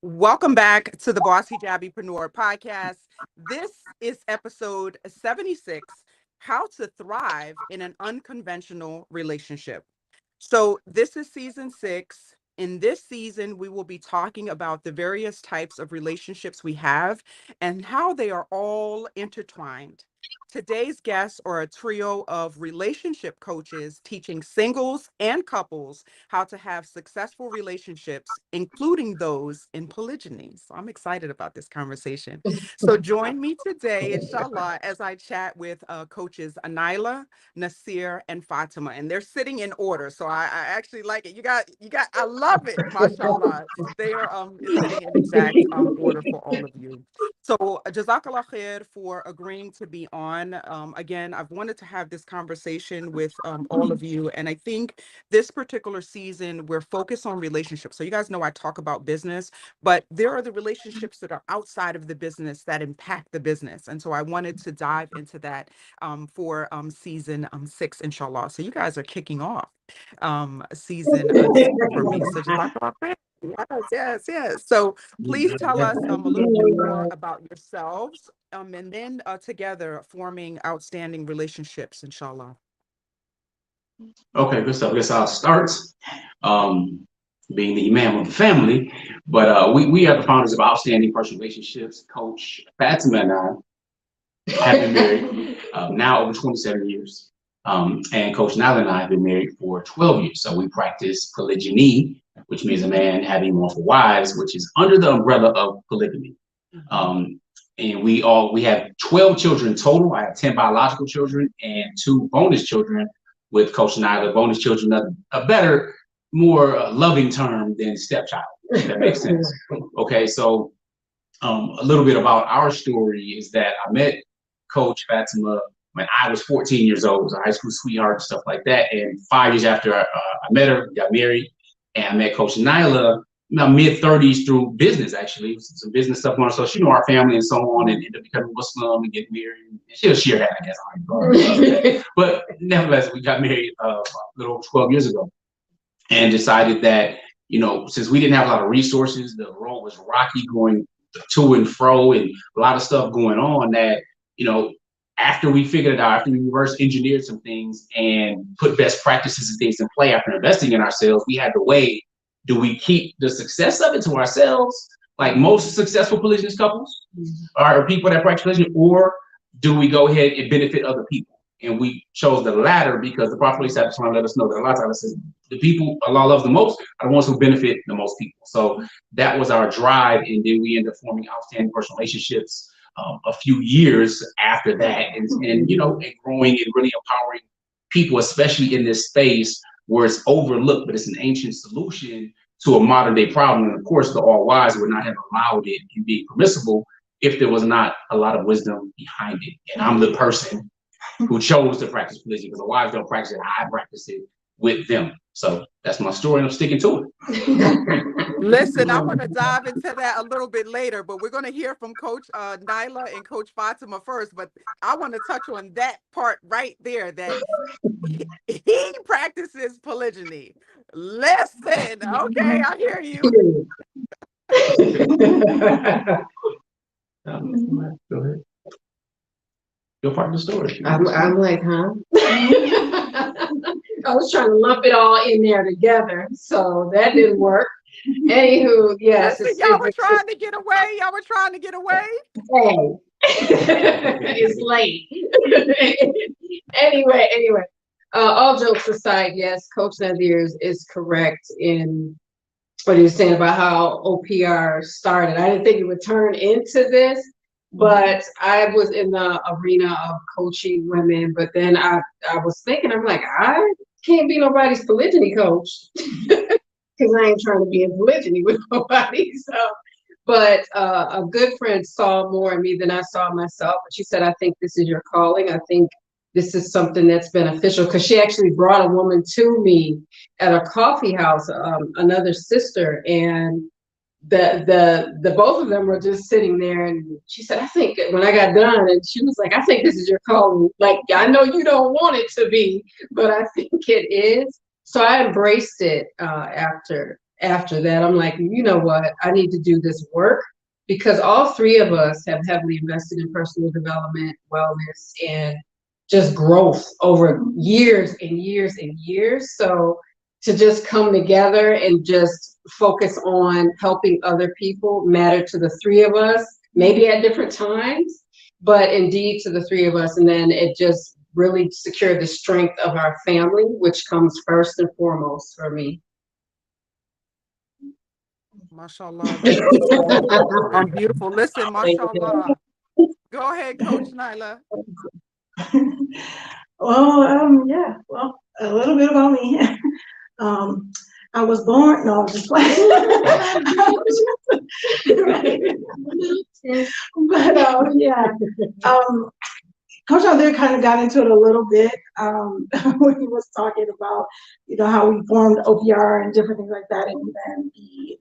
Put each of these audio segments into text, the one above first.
Welcome back to the Boss Hijabi preneur podcast. This is episode 76, How to Thrive in an Unconventional Relationship. So this is season 6. In this season, we will be talking about the various types of relationships we have and how they are all intertwined. Today's guests are a trio of relationship coaches teaching singles and couples how to have successful relationships, including those in polygyny. So I'm excited about this conversation. So join me today, inshallah, as I chat with coaches Nyla, Nazir, and Fatimah, and they're sitting in order. So I actually like it. I love it, mashallah. They are sitting in exact order for all of you. So Jazakallah khair for agreeing to be on. Again, I've wanted to have this conversation with all of you, and I think this particular season we're focused on relationships. So you guys know I talk about business, but there are the relationships that are outside of the business that impact the business, and so I wanted to dive into that for season 6, inshallah. So you guys are kicking off season 6 for me. So just talk about that. Yes. So please tell us a little bit more about yourselves, and then together forming outstanding relationships, inshallah. Okay, good stuff. I guess I'll start being the imam of the family. But we are the founders of Outstanding Personal Relationships. Coach Fatimah and I have been married now over 27 years. And Coach Nyla and I have been married for 12 years. So we practice polygyny, which means a man having multiple wives, which is under the umbrella of polygamy. And we have 12 children total. I have 10 biological children and 2 bonus children with Coach Nyla. Bonus children, a better, more loving term than stepchild, if that makes sense. Okay, so a little bit about our story is that I met Coach Fatimah when I was 14 years old. I was a high school sweetheart and stuff like that. And 5 years after I met her, got married, and I met Coach Nyla in my mid-30s through business, actually. Some business stuff going on. So she knew our family and so on, and ended up becoming Muslim and getting married. And she'll share that, I guess. But nevertheless, we got married a little over 12 years ago and decided that, since we didn't have a lot of resources, the road was rocky going to and fro and a lot of stuff going on that, after we figured it out, after we reverse engineered some things and put best practices and things in play after investing in ourselves, we had to weigh, do we keep the success of it to ourselves, like most successful polygynous couples or people that practice polygyny, or do we go ahead and benefit other people? And we chose the latter because the Prophet is trying to let us know that a lot of times says the people Allah loves the most are the ones who benefit the most people. So that was our drive, and then we ended up forming Outstanding Personal Relationships a few years after that, and growing and really empowering people, especially in this space where it's overlooked, but it's an ancient solution to a modern day problem. And of course, the all wise would not have allowed it and be permissible if there was not a lot of wisdom behind it. And I'm the person who chose to practice polygyny because the wives don't practice it. I practice it with them. So that's my story, and I'm sticking to it. Listen, I want to dive into that a little bit later, but we're going to hear from Coach Nyla and Coach Fatimah first. But I want to touch on that part right there, that he practices polygyny. Listen, okay, I hear you. Go ahead. Your part of the story. I'm like, huh? I was trying to lump it all in there together, so that didn't work. Anywho, yes. Y'all were trying to get away. Hey. It's late. Anyway. All jokes aside, yes, Coach Nazir is correct in what he was saying about how OPR started. I didn't think it would turn into this, but I was in the arena of coaching women. But then I was thinking, I'm like, I can't be nobody's polygyny coach because I ain't trying to be in polygyny with nobody. So, but a good friend saw more in me than I saw myself. But she said, I think this is your calling. I think this is something that's beneficial, because she actually brought a woman to me at a coffee house, another sister, and the both of them were just sitting there, and she said, I think when I got done, and she was like, I think this is your calling. Like, I know you don't want it to be, but I think it is. So I embraced it after after that. I'm like, you know what? I need to do this work because all three of us have heavily invested in personal development, wellness, and just growth over years and years and years. So to just come together and just focus on helping other people matter to the three of us, maybe at different times, but indeed to the three of us. And then it just really secured the strength of our family, which comes first and foremost for me. Mashallah, that is so beautiful. Listen, mashallah. Go ahead, Coach Nyla. Well, yeah, well, a little bit about me. Um, I was born, no, I'm just playing. But yeah, Coach Nazir kind of got into it a little bit when he was talking about, how we formed OPR and different things like that, and then the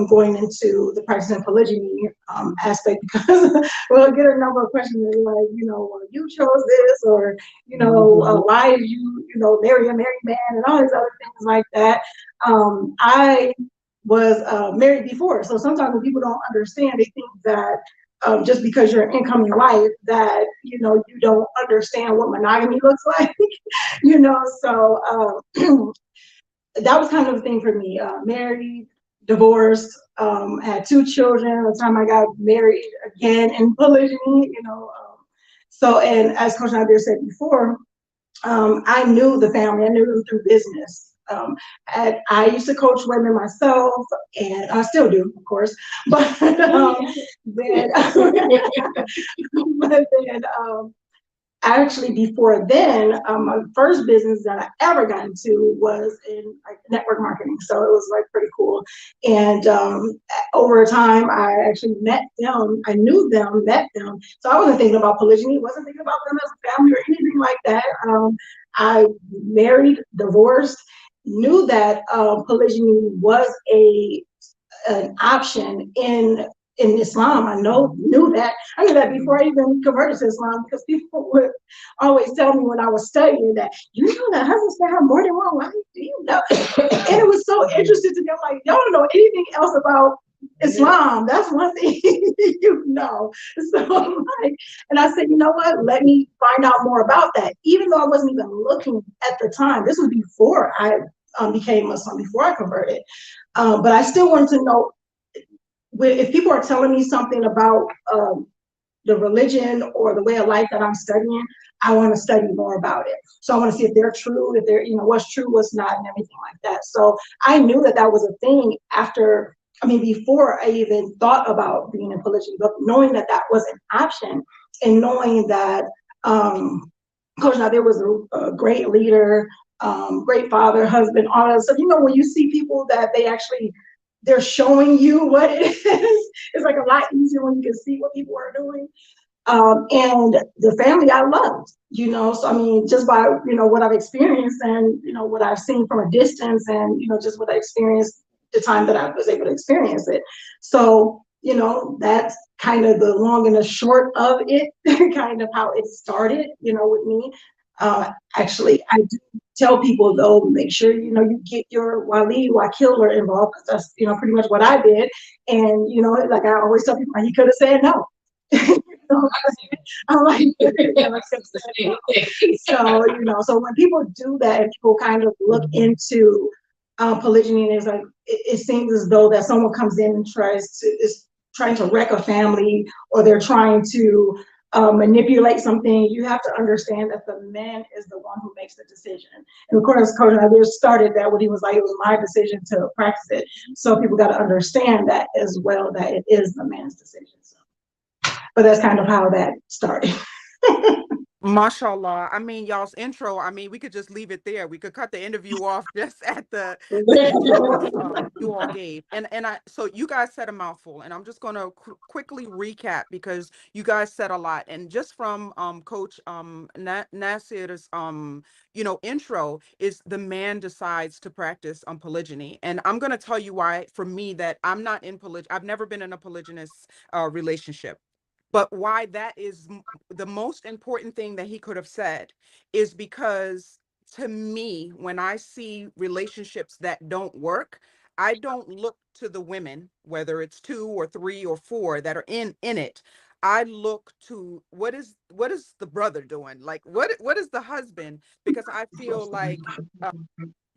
going into the practice and polygyny aspect, because we'll get a number of questions that are like, well, you chose this, or why did you marry a married man, and all these other things like that. I was married before, so sometimes when people don't understand, they think that just because you're an incoming wife that you don't understand what monogamy looks like. So that was kind of the thing for me. Married, divorced, had two children. By the time I got married again in polygyny, so, and as Coach Nadir said before, I knew the family. I knew them through business. I used to coach women myself, and I still do, of course. But then, but then actually, before then, my first business that I ever got into was in like network marketing. So it was like pretty cool. And over time, I actually met them. I knew them, met them. So I wasn't thinking about polygyny. Wasn't thinking about them as a family or anything like that. I married, divorced, knew that polygyny was an option in Islam. I knew that. I knew that before I even converted to Islam, because people would always tell me when I was studying that, that husbands can have more than one wife. Do you know? And it was so interesting to me. I'm like, y'all don't know anything else about Islam. That's one thing So I'm like, and I said, you know what? Let me find out more about that. Even though I wasn't even looking at the time. This was before I became Muslim, before I converted. But I still wanted to know, if people are telling me something about the religion or the way of life that I'm studying, I want to study more about it. So I want to see if they're true, if they're, what's true, what's not, and everything like that. So I knew that that was a thing before I even thought about being in polygyny, but knowing that that was an option, and knowing that Coach Nadir was a great leader, great father, husband, all that stuff. When you see people that they're showing you what it is. It's like a lot easier when you can see what people are doing. And the family I loved, so just by, what I've experienced, and, what I've seen from a distance, and, just what I experienced the time that I was able to experience it. So, that's kind of the long and the short of it, kind of how it started, with me. Actually, I do tell people, though, make sure you get your wali, wakil involved, because that's pretty much what I did. And like I always tell people, he could have said no. I'm like, so when people do that, and people kind of look into polygyny, and it's like it seems as though that someone comes in and is trying to wreck a family, or they're trying to manipulate something. You have to understand that the man is the one who makes the decision. And of course, Coach Nazir started that when he was like, it was my decision to practice it. So people got to understand that as well, that it is the man's decision. So, but that's kind of how that started. Mashallah. Y'all's intro, we could just leave it there. We could cut the interview off just at the intro you all gave. So you guys said a mouthful, and I'm just going to quickly recap, because you guys said a lot. And just from Coach Nasir's intro, is the man decides to practice polygyny. And I'm going to tell you why, for me, that I'm not in polygyny. I've never been in a polygynous relationship. But why that is the most important thing that he could have said is because, to me, when I see relationships that don't work, I don't look to the women, whether it's 2 or 3 or 4 that are in it. I look to what is the brother doing? Like what is the husband? Because I feel like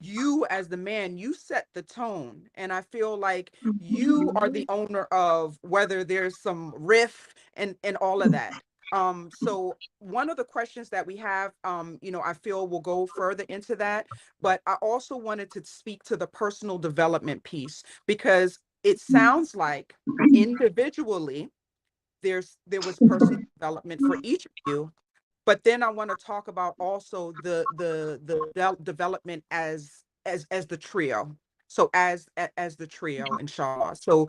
you as the man, you set the tone, and I feel like you are the owner of whether there's some riff and all of that. So one of the questions that we have, I feel will go further into that, but I also wanted to speak to the personal development piece, because it sounds like individually there was personal development for each of you, but then I want to talk about also the development as the trio. So as the trio, inshallah. So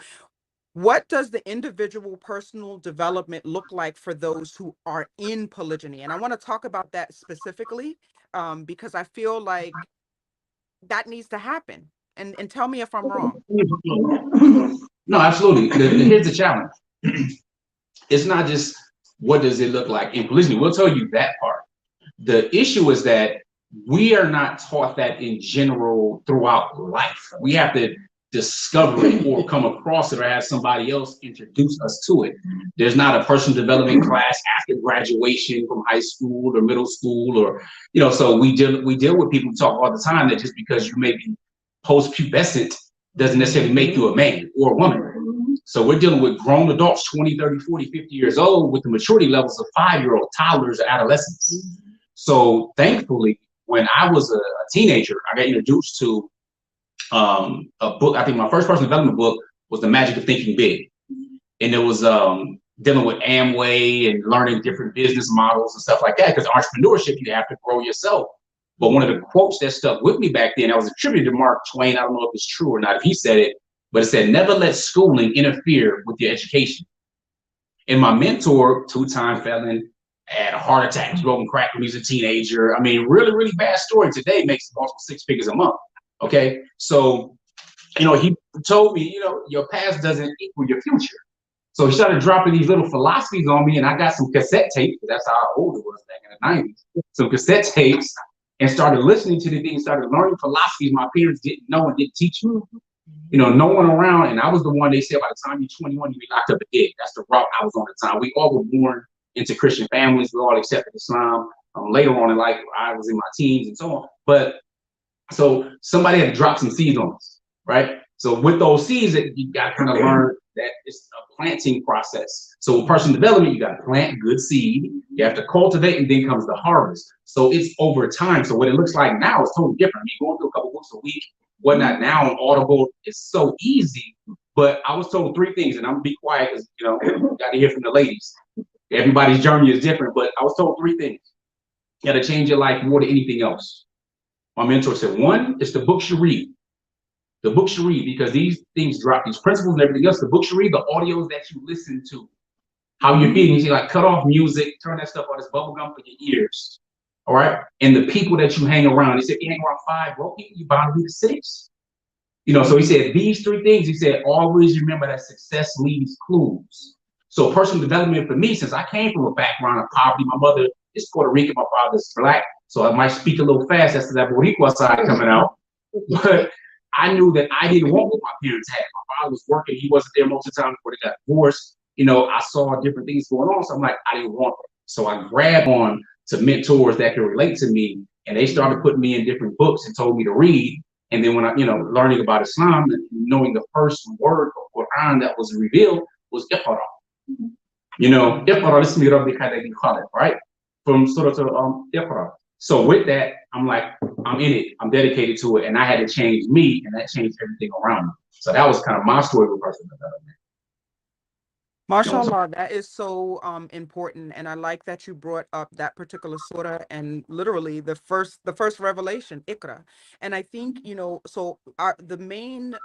what does the individual personal development look like for those who are in polygyny? And I want to talk about that specifically, because I feel like that needs to happen. And tell me if I'm wrong. No, absolutely. Here's the challenge. It's not just what does it look like in polygyny. We'll tell you that part. The issue is that we are not taught that in general throughout life. We have to discover it or come across it or have somebody else introduce us to it. There's not a personal development class after graduation from high school or middle school, or so we deal with people who talk all the time that just because you may be post-pubescent doesn't necessarily make you a man or a woman. So we're dealing with grown adults, 20, 30, 40, 50 years old, with the maturity levels of 5-year-old toddlers or adolescents. So thankfully, when I was a teenager, I got introduced to a book. I think my first personal development book was The Magic of Thinking Big. And it was dealing with Amway and learning different business models and stuff like that. Because entrepreneurship, you have to grow yourself. But one of the quotes that stuck with me back then, that was attributed to Mark Twain. I don't know if it's true or not, if he said it, but it said, never let schooling interfere with your education. And my mentor, 2-time felon, had a heart attack, smoking crack when he was a teenager. I mean, really, really bad story. Today makes multiple 6 figures a month. Okay. So, he told me, your past doesn't equal your future. So he started dropping these little philosophies on me, and I got some cassette tapes. That's how old it was back in the 90s. Some cassette tapes, and started listening to the things, started learning philosophies my parents didn't know and didn't teach me. No one around, and I was the one they said by the time you're 21, you be locked up dead. That's the route I was on at the time. We all were born into Christian families. We all accepted Islam. Later on in life, I was in my teens and so on. But so somebody had to drop some seeds on us, right? So with those seeds, you got to kind of learn that it's a planting process. So with personal development, you got to plant good seed. You have to cultivate, and then comes the harvest. So it's over time. So what it looks like now is totally different. I mean, going through a couple books a week, whatnot. Now on Audible, it's so easy. But I was told 3 things, and I'm gonna be quiet because got to hear from the ladies. Everybody's journey is different, but I was told 3 things. You got to change your life more than anything else. My mentor said, 1, it's the books you read. The books you read, because these things drop, these principles and everything else. The books you read, the audios that you listen to, how you're feeling. You see, like, cut off music, turn that stuff on, this bubble gum for your ears. All right. And the people that you hang around, he said, if you hang around 5 broke people, you're bound to be the 6. So he said these 3 things. He said, always remember that success leaves clues. So personal development for me, since I came from a background of poverty, my mother is Puerto Rican, my father's Black. So I might speak a little fast. That's that Boricua side coming out. But I knew that I didn't want what my parents had. My father was working. He wasn't there most of the time before they got divorced. I saw different things going on. So I'm like, I didn't want it. So I grabbed on to mentors that could relate to me. And they started putting me in different books and told me to read. And then when I, learning about Islam and knowing the first word of Quran that was revealed was Iqra. Iqra ismi rabbika alladhi khalaq, right? From Surah to Iqra. So with that, I'm like, I'm in it. I'm dedicated to it. And I had to change me, and that changed everything around me. So that was kind of my story with personal development. MashaAllah, that is so important, and I like that you brought up that particular surah and literally the first revelation, Iqra. And I think so the main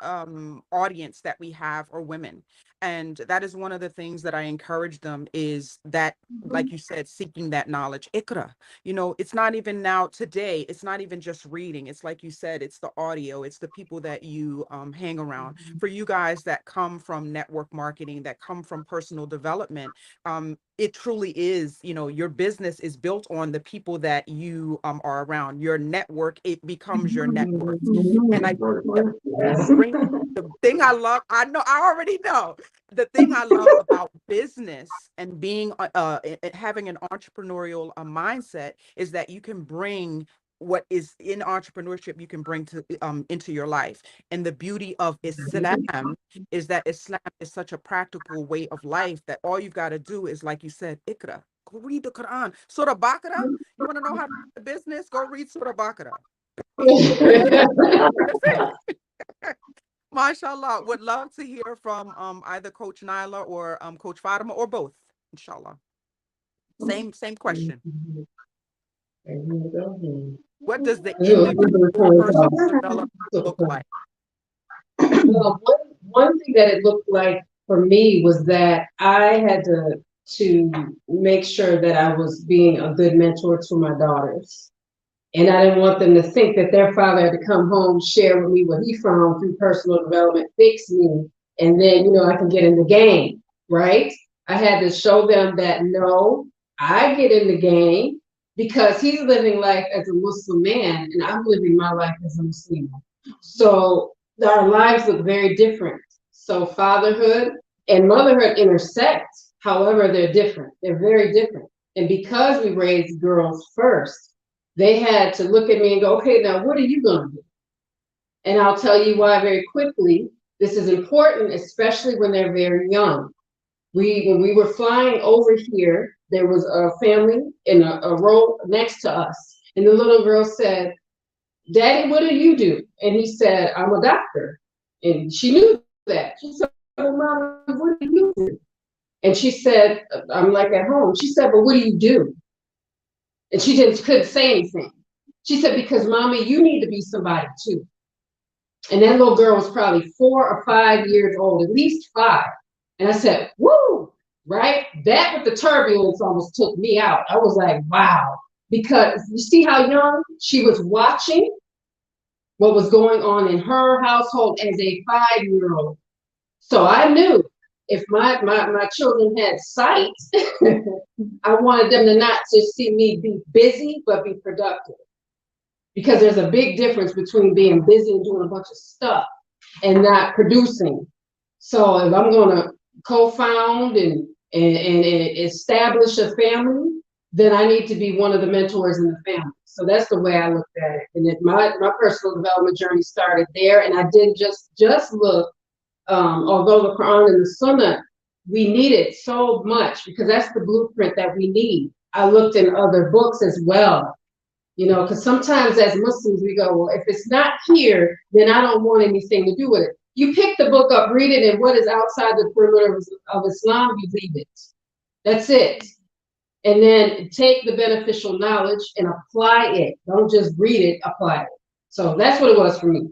audience that we have are women, and that is one of the things that I encourage them is that, like you said, seeking that knowledge. Iqra, it's not even now today. It's not even just reading. It's like you said, it's the audio. It's the people that you hang around. For you guys that come from network marketing, that come from personal development, it truly is, your business is built on the people that you are around. Your network, it becomes your network. And I bring the thing I love, I already know. The thing I love about business and being having an entrepreneurial mindset is that you can bring what is in entrepreneurship, you can bring to into your life. And the beauty of Islam is that Islam is such a practical way of life that all you've got to do is, like you said, Ikra, go read the Quran. Surah Baqarah, you want to know how to do the business? Go read Surah Baqarah. That's it. That's it. MashaAllah. Would love to hear from either Coach Nyla or Coach Fatimah, or both, inshallah. Same question. What does the individual personal development look like? Well, one thing that it looked like for me was that I had to make sure that I was being a good mentor to my daughters. And I didn't want them to think that their father had to come home, share with me what he found through personal development, fix me, and then, I can get in the game, right? I had to show them that, no, I get in the game because he's living life as a Muslim man, and I'm living my life as a Muslim. So our lives look very different. So fatherhood and motherhood intersect, however, they're different. They're very different. And because we raised girls first, they had to look at me and go, okay, now what are you going to do? And I'll tell you why very quickly. This is important, especially when they're very young. When we were flying over here, there was a family in a row next to us. And the little girl said, Daddy, what do you do? And he said, I'm a doctor. And she knew that. She said, well, Mom, what do you do? And she said, I'm like at home. She said, but what do you do? And she couldn't say anything. She said, because Mommy, you need to be somebody too. And that little girl was probably 4 or 5 years old, at least 5. And I said, woo, right? That with the turbulence almost took me out. I was like, wow. Because you see how young she was watching what was going on in her household as a 5-year-old. So I knew if my children had sight, I wanted them to not just see me be busy, but be productive. Because there's a big difference between being busy and doing a bunch of stuff and not producing. So if I'm going to co-found and establish a family, then I need to be one of the mentors in the family. So that's the way I looked at it. And my personal development journey started there. And I didn't just look, although the Quran and the Sunnah, we need it so much because that's the blueprint that we need. I looked in other books as well, because sometimes as Muslims, we go, well, if it's not here, then I don't want anything to do with it. You pick the book up, read it, and what is outside the perimeter of Islam, you leave it. That's it. And then take the beneficial knowledge and apply it. Don't just read it, apply it. So that's what it was for me.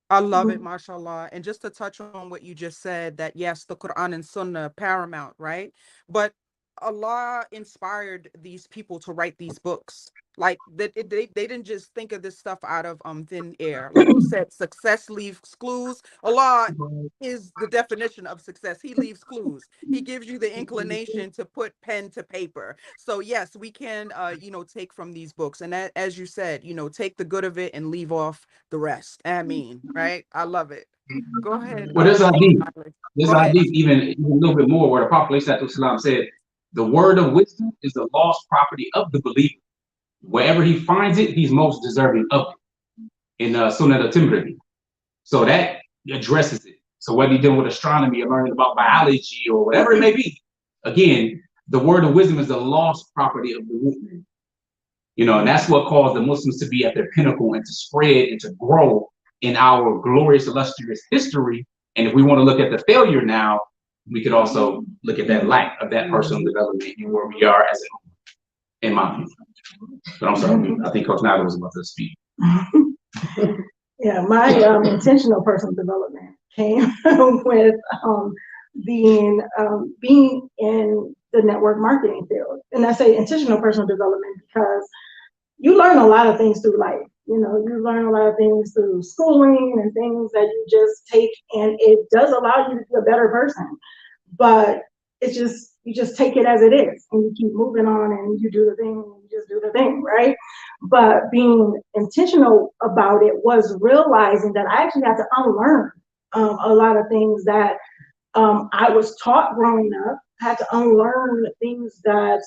I love it, mashallah. And just to touch on what you just said, that yes, the Quran and Sunnah paramount, right? But Allah inspired these people to write these books. Like they didn't just think of this stuff out of thin air. Like you said, success leaves clues. Allah is the definition of success. He leaves clues. He gives you the inclination to put pen to paper. So yes, we can take from these books. And that, as you said, take the good of it and leave off the rest. I mean, right? I love it. Go ahead. Well, there's hadith even a little bit more where the Prophet ﷺ said, the word of wisdom is the lost property of the believer. Wherever he finds it, he's most deserving of it. In Sunnah al-Tirmidhi. So that addresses it. So whether you're dealing with astronomy or learning about biology or whatever it may be, again, the word of wisdom is the lost property of the movement. And that's what caused the Muslims to be at their pinnacle and to spread and to grow in our glorious, illustrious history. And if we want to look at the failure now, we could also look at that lack of that personal development and where we are as a, in my opinion. But I'm sorry, I think Coach Nyla was about to speak. Yeah, my intentional personal development came with being in the network marketing field. And I say intentional personal development because you learn a lot of things through life. You learn a lot of things through schooling and things that you just take, and it does allow you to be a better person. but it's just, you just take it as it is and you keep moving on and you do the thing, and you just do the thing, right? But being intentional about it was realizing that I actually had to unlearn a lot of things that I was taught growing up. I had to unlearn things that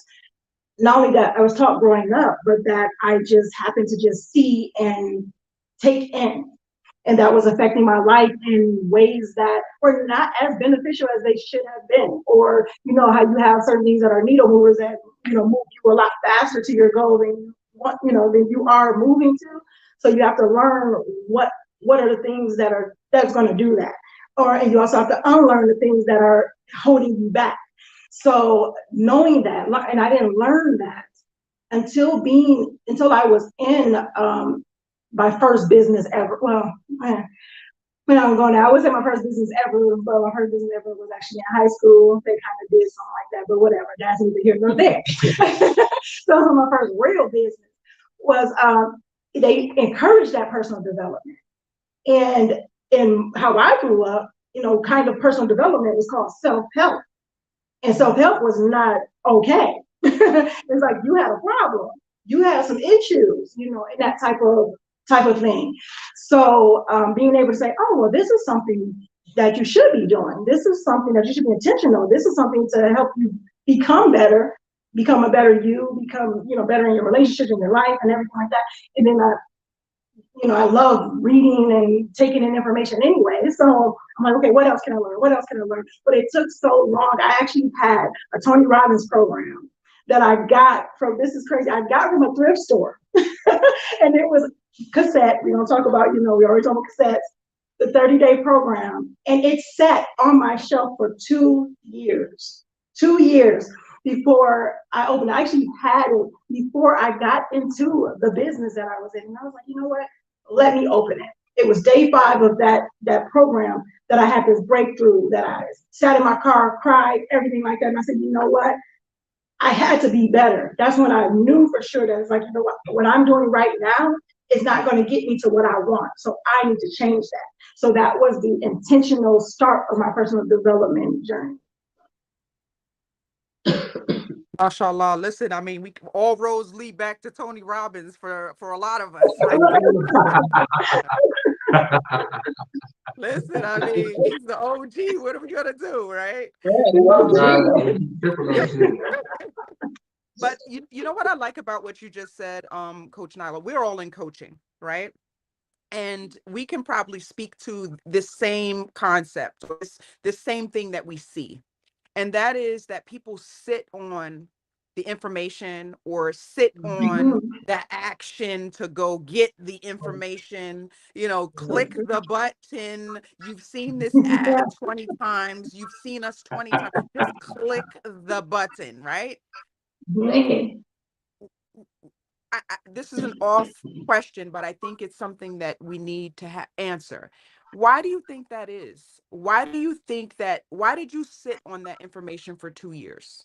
not only that I was taught growing up, but that I just happened to just see and take in. And that was affecting my life in ways that were not as beneficial as they should have been. Or, you know, how you have certain things that are needle movers that, you know, move you a lot faster to your goal than you want, you know, than you are moving to. So you have to learn what are the things that's going to do that. And you also have to unlearn the things that are holding you back. So knowing that, and I didn't learn that until I was in my first business ever. Well, when I'm going out, I would say my first business ever, but my first business ever was actually in high school. They kind of did something like that, but whatever. That's neither here nor there. So my first real business was they encouraged that personal development. And in how I grew up, you know, kind of personal development was called self-help. And self-help was not okay. It's like you had a problem, you had some issues, you know, and that type of thing. So being able to say, oh, well, this is something that you should be doing. This is something that you should be intentional. This is something to help you become better, become a better you, become, you know, better in your relationship, in your life, and everything like that. And then I love reading and taking in information anyway. So I'm like, okay, what else can I learn? What else can I learn? But it took so long. I actually had a Tony Robbins program that I got from, this is crazy, I got from a thrift store. And it was cassette. We don't talk about, you know, we already talk about cassettes, the 30-day program. And it sat on my shelf for 2 years. 2 years before I opened. I actually had it before I got into the business that I was in. And I was like, you know what? Let me open it. It was day 5 of that program that I had this breakthrough, that I sat in my car, cried, everything like that. And I said, you know what? I had to be better. That's when I knew for sure that it's like, you know what I'm doing right now is not going to get me to what I want. So I need to change that. So that was the intentional start of my personal development journey. MashaAllah. Listen, I mean, all roads lead back to Tony Robbins for a lot of us. Listen, I mean, he's the OG. What are we gonna do, right? But you know what I like about what you just said, Coach Nyla? We're all in coaching, right? And we can probably speak to this same concept, or this same thing that we see. And that is that people sit on the information or sit on the action to go get the information, you know, click the button. You've seen this ad 20 times. You've seen us 20 times. Just click the button, right? This is an off question, but I think it's something that we need to answer. Why do you think that is? Why did you sit on that information for 2 years?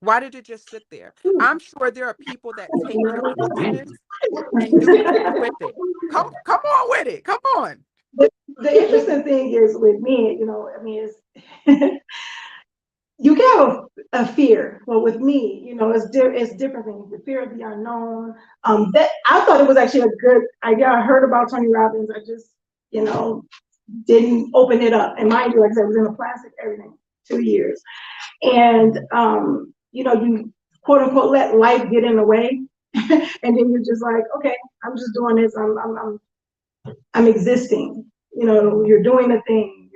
Why did it just sit there? I'm sure there are people that take your courses and do things with it. Come on with it. Come on. The interesting thing is with me, you know, I mean, it's you get a fear. Well, with me, you know, it's different things. The fear of the unknown. That I thought it was actually a good idea. I heard about Tony Robbins. I just, you know, didn't open it up. And mind you, like I said, it was in a plastic, everything, 2 years. And you know, you quote unquote let life get in the way, and then you're just like, okay, I'm just doing this. I'm existing. You know, you're doing the thing.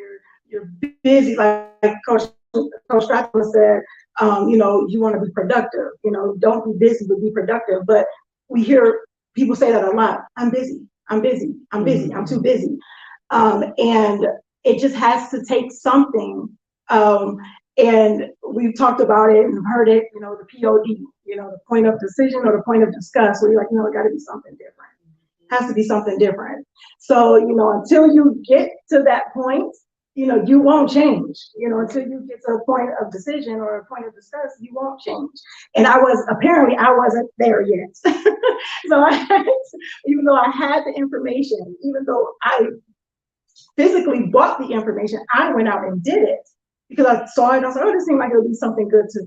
You're busy, like Coach Fatimah said. You know, you want to be productive. You know, don't be busy, but be productive. But we hear people say that a lot. I'm busy. I'm busy. I'm busy. I'm too busy. And it just has to take something. And we've talked about it and heard it, you know, the POD, you know, the point of decision or the point of discuss, where you're like, no, it got to be something different. It has to be something different. So, you know, until you get to that point, you know, you won't change. You know, until you get to a point of decision or a point of discuss, you won't change. And I wasn't there yet. So even though I had the information, even though I physically bought the information, I went out and did it. because I saw it and I was like, oh, this seems like it'll be something good to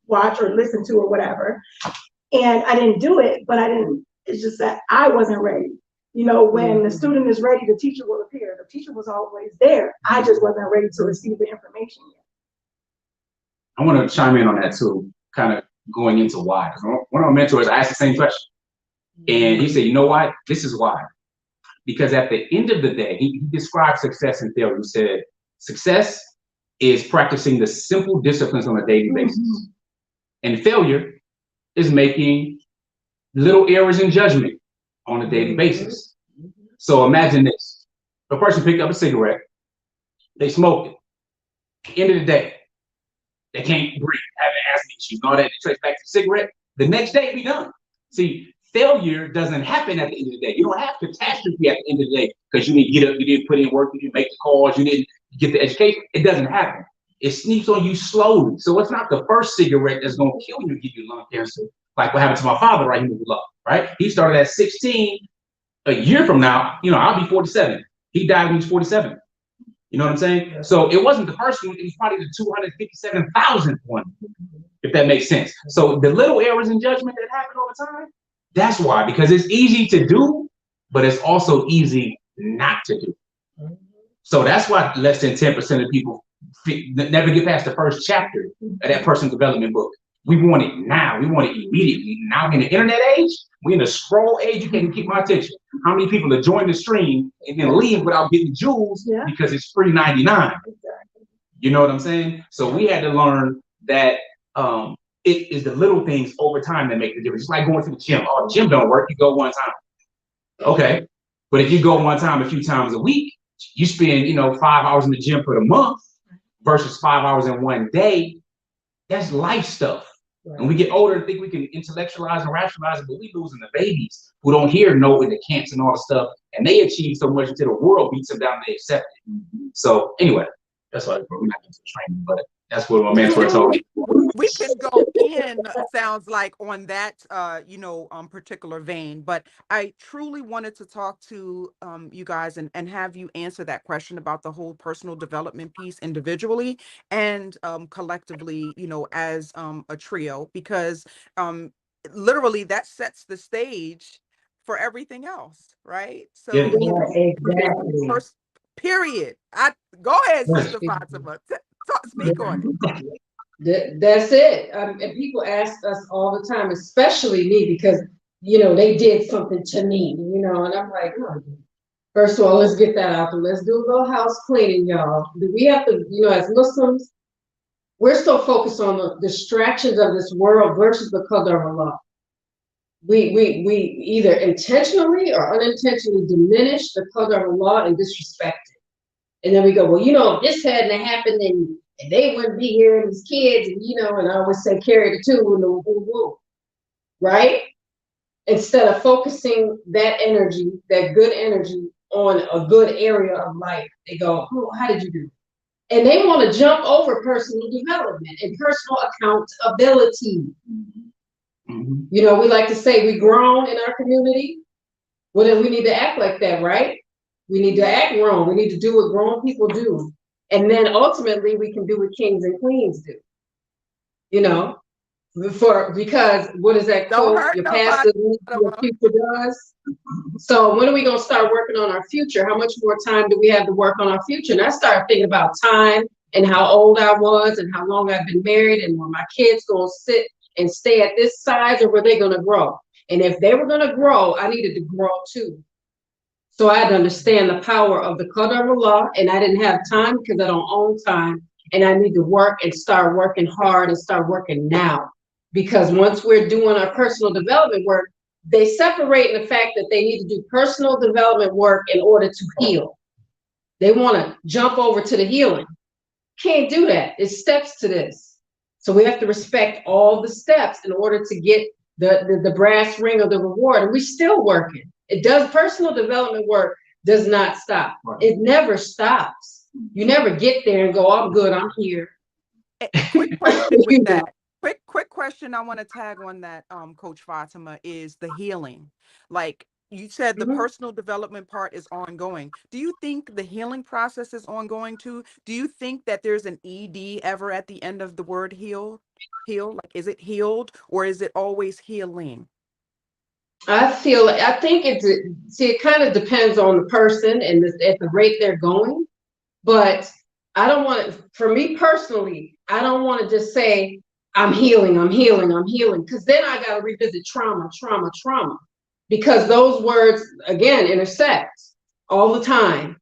watch or listen to or whatever. And I didn't do it, but it's just that I wasn't ready. You know, when the student is ready, the teacher will appear. The teacher was always there. I just wasn't ready to receive the information yet. I want to chime in on that too, kind of going into why. One of my mentors, I asked the same question. And he said, you know what? This is why. Because at the end of the day, he described success and failure. He said, success is practicing the simple disciplines on a daily basis. And failure is making little errors in judgment on a daily basis. So imagine this. The person picked up a cigarette, they smoked it. End of the day, they can't breathe, having asthma issues, all that, they trace back to the cigarette. The next day, it be done. See, failure doesn't happen at the end of the day. You don't have catastrophe at the end of the day because you didn't get up, you didn't put in work, you didn't make the calls, you didn't get the education. It doesn't happen. It sneaks on you slowly. So it's not the first cigarette that's going to kill you and give you lung cancer, like what happened to my father, right? He moved up, right? He started at 16. A year from now, you know, I'll be 47. He died when he was 47. You know what I'm saying? So it wasn't the first one, it was probably the 257,000th one, if that makes sense. So the little errors in judgment that happen over time, that's why, because it's easy to do, but it's also easy not to do. So that's why less than 10% of people never get past the first chapter of that personal development book. We want it now. We want it immediately. Now in the internet age, we're in the scroll age, you can't keep my attention. How many people are join the stream and then leave without getting jewels because it's free 99? You know what I'm saying? So we had to learn that it is the little things over time that make the difference. It's like going to the gym. Oh, the gym don't work, you go one time. Okay. But if you go one time a few times a week, you spend, 5 hours in the gym for the month versus 5 hours in one day. That's life stuff. Right. And we get older and think we can intellectualize and rationalize it, but we losing the babies who don't hear no and the can'ts and all the stuff. And they achieve so much until the world beats them down and they accept it. So anyway, that's why we're not into training, but that's what my mentor told me. We can go in, sounds like, on that, particular vein, but I truly wanted to talk to you guys and have you answer that question about the whole personal development piece individually and collectively, as a trio, because literally that sets the stage for everything else, right? So, exactly. First, period. Go ahead, Sister Fatimah. Speak on it. That's it. And people ask us all the time, especially me, because, they did something to me, and I'm like, oh, first of all, let's get that out there. Let's do a little house cleaning, y'all. We have to, as Muslims, we're so focused on the distractions of this world versus the qadar of Allah. We either intentionally or unintentionally diminish the qadar of Allah and disrespect it. And then we go, well, if this hadn't happened, and they wouldn't be here, and these kids, and I always say carry the two in the woo, right? Instead of focusing that energy, that good energy, on a good area of life, they go, oh, how did you do? And they want to jump over personal development and personal accountability. We like to say we grown in our community. Well, then we need to act like that, right? We need to act grown. We need to do what grown people do. And then ultimately we can do what kings and queens do. Because what is that quote? Your past doesn't mean your future does. So when are we going to start working on our future? How much more time do we have to work on our future? And I started thinking about time and how old I was and how long I've been married and were my kids going to sit and stay at this size, or were they going to grow? And if they were going to grow, I needed to grow too. So I had to understand the power of the qadar of Allah, and I didn't have time because I don't own time, and I need to work and start working hard and start working now. Because once we're doing our personal development work, they separate in the fact that they need to do personal development work in order to heal. They want to jump over to the healing. Can't do that. It's steps to this. So we have to respect all the steps in order to get the brass ring of the reward. And we're still working. Personal development work does not stop. Right. It never stops. You never get there and go, I'm good, I'm here. Quick question with that. Quick question I want to tag on that, Coach Fatimah, is the healing. Like, You said the Mhm. personal development part is ongoing. Do you think the healing process is ongoing too? Do you think that there's an ED ever at the end of the word heal? Heal, like, is it healed or is it always healing? I think it kind of depends on the person and at the rate they're going. But I don't want to, for me personally, I don't want to just say, I'm healing, I'm healing, I'm healing, because then I got to revisit trauma, trauma, trauma, because those words, again, intersect all the time.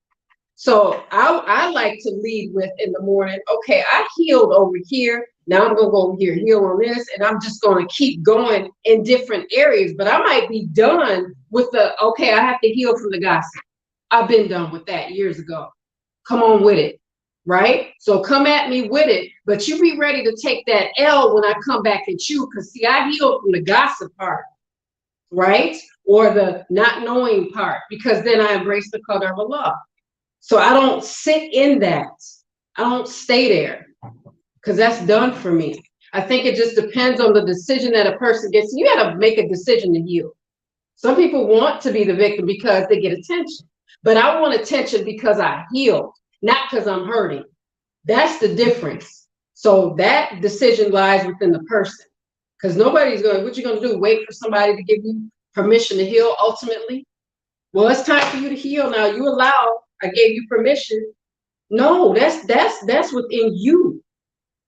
So I like to lead with in the morning, okay, I healed over here. Now I'm going to go over here, heal on this, and I'm just going to keep going in different areas. But I might be done with okay, I have to heal from the gossip. I've been done with that years ago. Come on with it, right? So come at me with it, but you be ready to take that L when I come back at you, because see, I healed from the gossip part, right? Or the not knowing part, because then I embrace the color of Allah. So I don't sit in that. I don't stay there, because that's done for me. I think it just depends on the decision that a person gets. You got to make a decision to heal. Some people want to be the victim because they get attention, but I want attention because I healed, not because I'm hurting. That's the difference. So that decision lies within the person, because nobody's going, what you going to do? Wait for somebody to give you permission to heal ultimately? Well, it's time for you to heal now. You allow, I gave you permission. No, that's within you.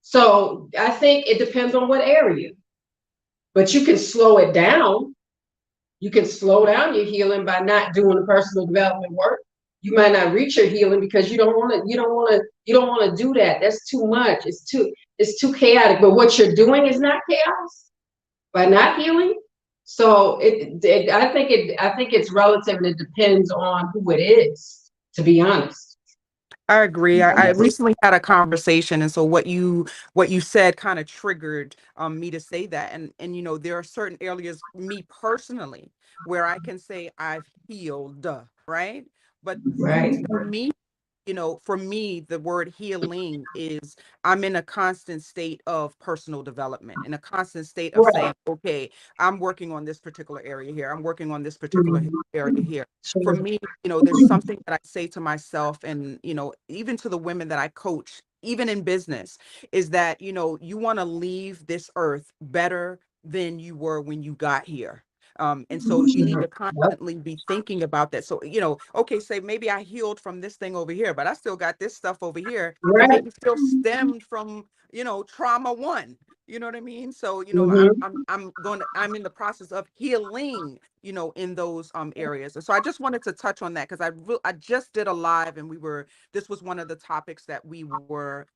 So I think it depends on what area, but you can slow it down. You can slow down your healing by not doing the personal development work. You might not reach your healing because you don't want to do that. That's too much. It's too chaotic. But what you're doing is not chaos by not healing. So I think it's relative, and it depends on who it is, to be honest. I agree. I recently had a conversation, and so what you said kind of triggered me to say that. And there are certain areas, me personally, where I can say I've healed, right? But Right. for me, for me, the word healing is I'm in a constant state of personal development, in a constant state of Right. saying, okay, I'm working on this particular area here. I'm working on this particular Mhm. area here. For Sure. me, there's something that I say to myself and, even to the women that I coach, even in business, is that, you want to leave this earth better than you were when you got here. And so you need Sure. to constantly be thinking about that. So, okay, say maybe I healed from this thing over here, but I still got this stuff over here that Right. maybe still stemmed from, trauma one. You know what I mean? So, Mhm. I'm in the process of healing, in those areas. And so I just wanted to touch on that because I just did a live and this was one of the topics that we were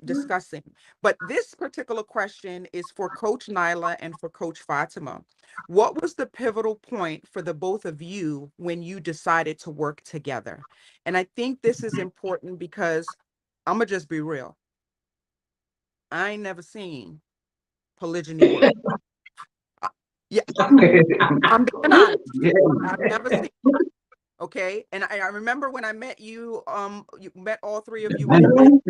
discussing. But this particular question is for Coach Nyla and for Coach Fatima. What was the pivotal point for the both of you when you decided to work together? And I think this is important because I'm gonna just be real. I ain't never seen polygyny work. Uh, Yeah, I'm being honest. Yeah. I've never seen. Okay, and I remember when I met you. You met all three of you in Atlanta,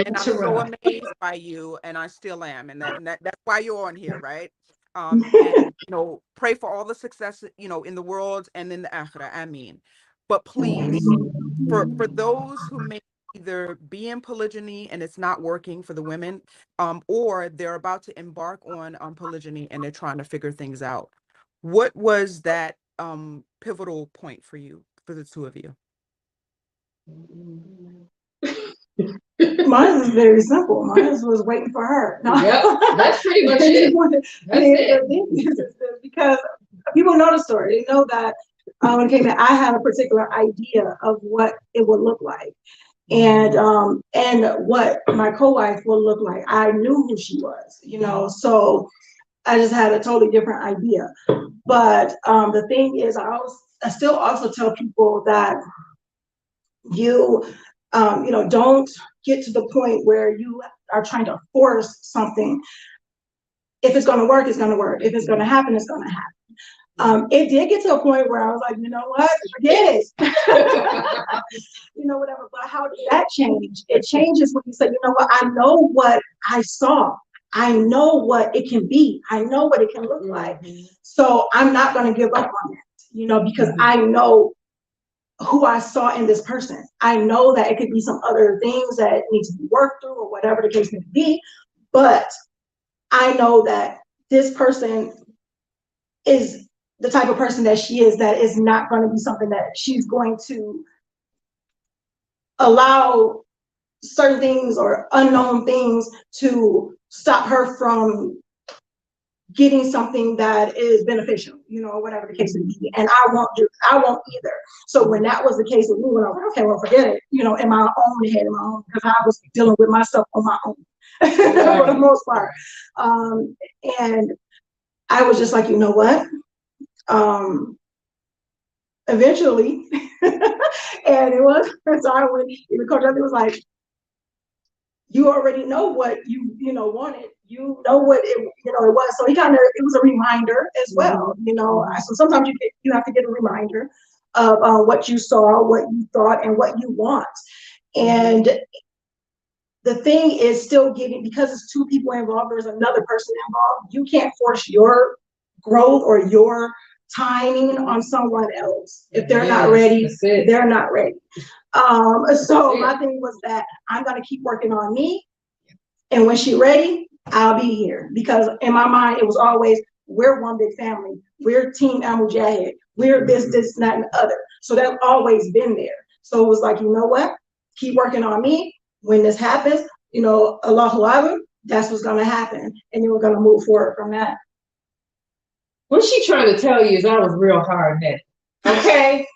and I'm so amazed by you, and I still am, and that's why you're on here, right? And pray for all the success, in the world and in the akhirah. I mean, but please, for those who may either be in polygyny and it's not working for the women, or they're about to embark on polygyny and they're trying to figure things out. What was that pivotal point for you, for the two of you? Mine was very simple. Mine was waiting for her. No. Yep, that's pretty much it. That's it. Because people know the story. They know that when it came in, I had a particular idea of what it would look like, and what my co-wife would look like. I knew who she was, so I just had a totally different idea. But the thing is, I still also tell people that you don't get to the point where you are trying to force something. If it's going to work, it's going to work. If it's going to happen, it's going to happen. It did get to a point where I was like, you know what, forget it. Whatever. But how did that change? It changes when you say, you know what, I know what I saw. I know what it can be. I know what it can look like. So I'm not going to give up on it. you know, because I know who I saw in this person. I know that it could be some other things that need to be worked through or whatever the case may be, but I know that this person is the type of person that she is, that is not going to be something that she's going to allow certain things or unknown things to stop her from getting something that is beneficial, you know, whatever the case may be. And I won't either. So when that was the case with me, when I was like, okay, well, forget it, you know, in my own head, because I was dealing with myself on my own for the most part. And I was just like, you know what? Eventually, and it was a time when even Coach Nyla was like, you already know what you know wanted. You know what it was. So it was a reminder as well. You know, so sometimes you have to get a reminder of what you saw, what you thought, and what you want. And the thing is still giving, because it's two people involved, there's another person involved. You can't force your growth or your timing on someone else. If they're not ready, they're not ready. So my thing was that I'm gonna keep working on me, and when she's ready, I'll be here. Because in my mind, it was always, we're one big family. We're Team Al Mujahid. We're this, that, and the other. So that's always been there. So it was like, you know what? Keep working on me. When this happens, you know, Allahu Akbar, that's what's gonna happen, and then we're gonna move forward from that. What she trying to tell you is I was real hard-headed. Okay?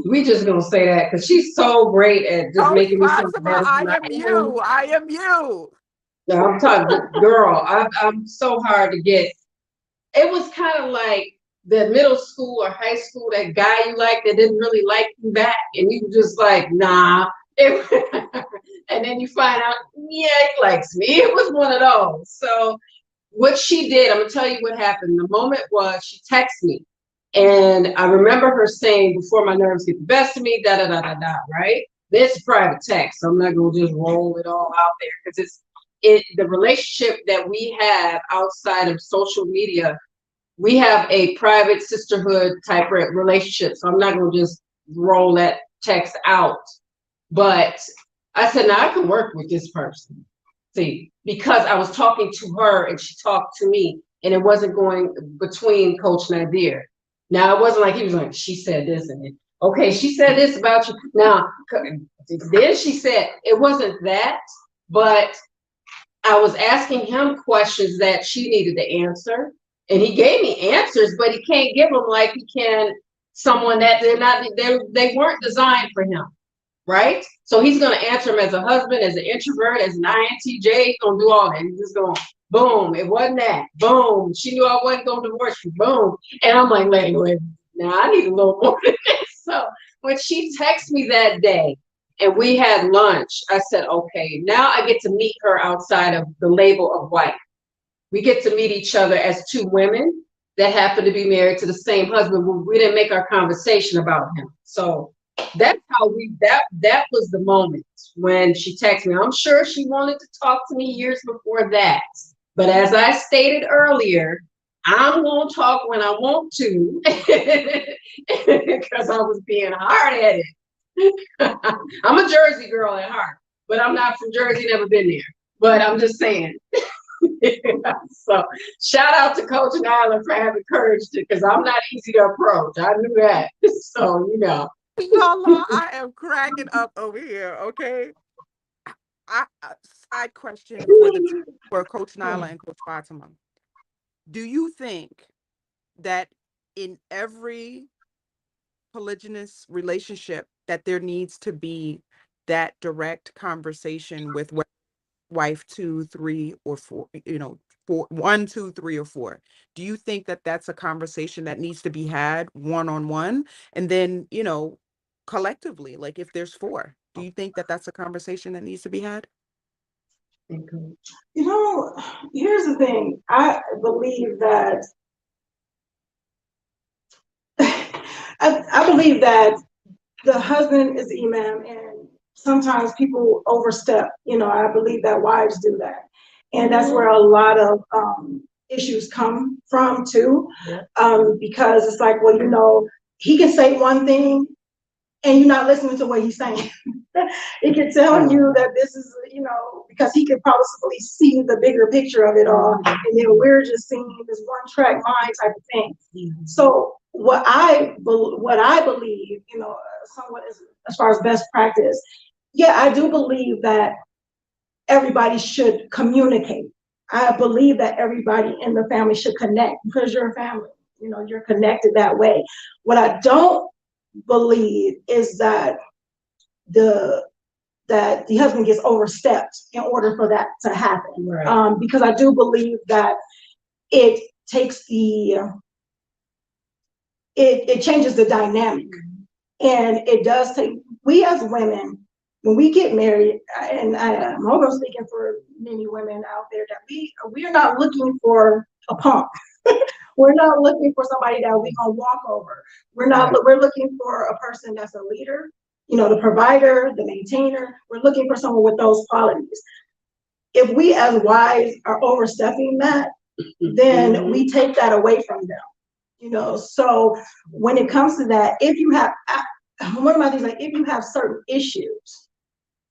We just gonna say that because she's so great at just making me feel better. I am you. I am you. No, I'm talking, girl. I'm so hard to get. It was kind of like the middle school or high school, that guy you like that didn't really like you back, and you were just like, nah. And then you find out, yeah, he likes me. It was one of those. So what she did, I'm gonna tell you what happened. The moment was she texted me, and I remember her saying, before my nerves get the best of me, da da da da da. Right? This is private text, so I'm not gonna just roll it all out there, because the relationship that we have outside of social media. We have a private sisterhood type relationship, so I'm not gonna just roll that text out. But I said, now I can work with this person. See, because I was talking to her and she talked to me, and it wasn't going between Coach Nazir. Now, it wasn't like he was like, she said this, and then, okay, she said this about you. Now, then she said, it wasn't that, but I was asking him questions that she needed to answer, and he gave me answers, but he can't give them like he can someone that they weren't designed for him. Right? So he's going to answer him as a husband, as an introvert, as an INTJ. He's going to do all that. He's just going, boom, it wasn't that. Boom, she knew I wasn't going to divorce you. Boom. And I'm like, wait, now I need a little more than this. So when she texted me that day and we had lunch, I said, okay, now I get to meet her outside of the label of wife. We get to meet each other as two women that happen to be married to the same husband. We didn't make our conversation about him. So that's how that was the moment when she texted me. I'm sure she wanted to talk to me years before that. But as I stated earlier, I'm going to talk when I want to because I was being hard-headed. I'm a Jersey girl at heart, but I'm not from Jersey, never been there. But I'm just saying. So shout out to Coach Nyla for having courage, because I'm not easy to approach. I knew that. So, you know. Lala, I am cracking up over here, okay? Side question for Coach Nyla and Coach Fatimah. Do you think that in every polygynous relationship that there needs to be that direct conversation with wife 2, 3, or 4, you know, 1, 2, 3, or 4? Do you think that that's a conversation that needs to be had one-on-one, and then, you know, collectively, like if there's 4, do you think that that's a conversation that needs to be had? You know, here's the thing. I believe that I believe that the husband is the imam, and sometimes people overstep. You know, I believe that wives do that, and that's where a lot of issues come from too. Because it's like, well, you know, he can say one thing and you're not listening to what he's saying. He can tell you that this is, because he can possibly see the bigger picture of it all, and then we're just seeing this one track mind type of thing. So what I believe, somewhat as far as best practice, yeah, I do believe that everybody should communicate. I believe that everybody in the family should connect because you're a family. You're connected that way. What I don't believe is that the husband gets overstepped in order for that to happen. Right. Because I do believe that it takes it changes the dynamic. And it does take, we as women, when we get married, and I'm also speaking for many women out there, that we are not looking for a punk. We're not looking for somebody that we're gonna walk over. We're looking for a person that's a leader, the provider, the maintainer. We're looking for someone with those qualities. If we as wives are overstepping that, then we take that away from them. So when it comes to that, if you have one of my things, like if you have certain issues,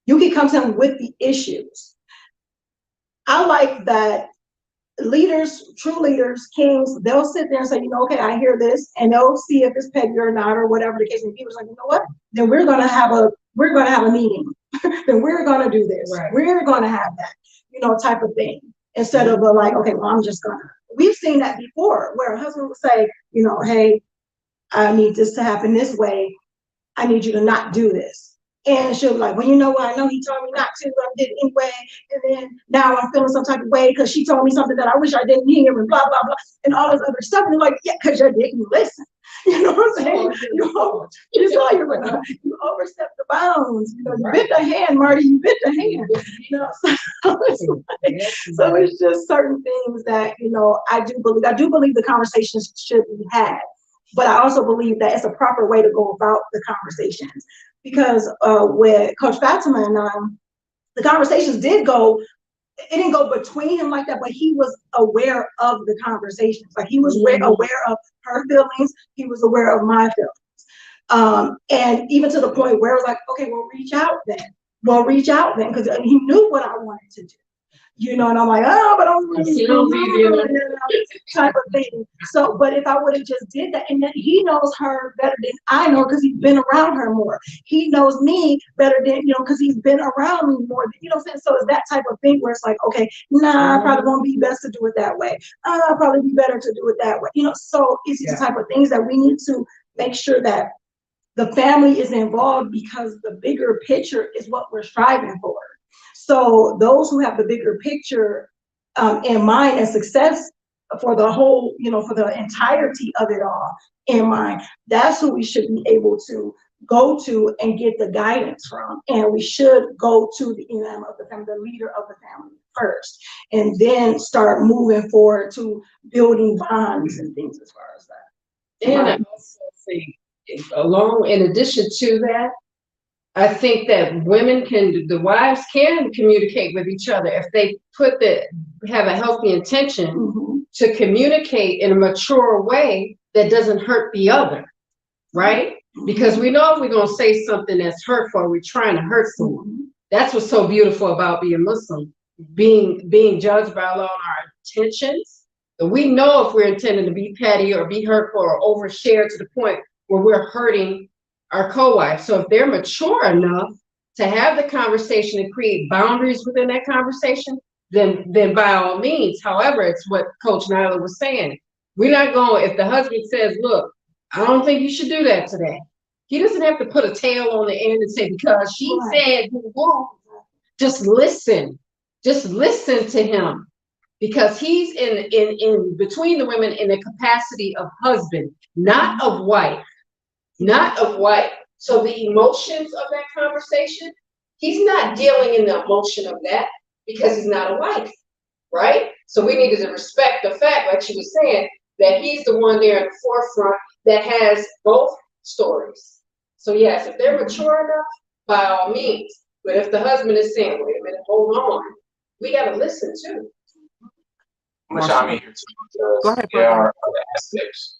you can come to them with the issues. I like that leaders, true leaders, kings, they'll sit there and say, okay, I hear this, and they'll see if it's petty or not, or whatever the case may be. People's like, you know what? Then we're gonna have a meeting. Then we're gonna do this. Right. We're gonna have that, type of thing. Instead of like, okay, well, I'm just gonna. We've seen that before, where a husband will say, hey, I need this to happen this way. I need you to not do this. And she'll be like, well, you know what? I know he told me not to, but I did it anyway. And then now I'm feeling some type of way because she told me something that I wish I didn't hear, and blah, blah, blah, and all this other stuff. And they're like, yeah, because you didn't listen. You know what I'm saying? You overstep the bounds. You bit the hand, Marty, you bit the hand. So it's just certain things that, I do believe the conversations should be had. But I also believe that it's a proper way to go about the conversations. Because with Coach Fatimah and I, the conversations didn't go between him like that, but he was aware of the conversations. Like he was aware of her feelings, he was aware of my feelings. And even to the point where it was like, okay, we'll reach out then. Because he knew what I wanted to do. And I'm like, oh, but I'm really type of thing. So, but if I would have just did that, and then he knows her better than I know because he's been around her more. He knows me better than, because he's been around me more. So it's that type of thing where it's like, okay, nah, probably won't be best to do it that way. Probably be better to do it that way. So it's the type of things that we need to make sure that the family is involved, because the bigger picture is what we're striving for. So those who have the bigger picture in mind and success for the whole, for the entirety of it all in mind, that's who we should be able to go to and get the guidance from. And we should go to the imam of the family, the leader of the family first, and then start moving forward to building bonds and things as far as that. And I also think, in addition to that, I think that the wives can communicate with each other if they have a healthy intention to communicate in a mature way that doesn't hurt the other, right? Because we know if we're going to say something that's hurtful, we're trying to hurt someone. That's what's so beautiful about being Muslim, being judged by Allah on our intentions. And we know if we're intending to be petty or be hurtful or overshare to the point where we're hurting our co-wife. So if they're mature enough to have the conversation and create boundaries within that conversation, then by all means. However, it's what Coach Nyla was saying. We're not going, if the husband says, look, I don't think you should do that today. He doesn't have to put a tail on the end and say, because she said you won't. Just listen. Just listen to him. Because he's in between the women in the capacity of husband, not of wife. Not of wife. So the emotions of that conversation, he's not dealing in the emotion of that because he's not a wife, right? So we needed to respect the fact, like she was saying, that he's the one there in the forefront that has both stories. So yes, if they're mature enough, by all means. But if the husband is saying, wait a minute, hold on, we got to listen too. I'm gonna chime in here too, Go ahead, there are other aspects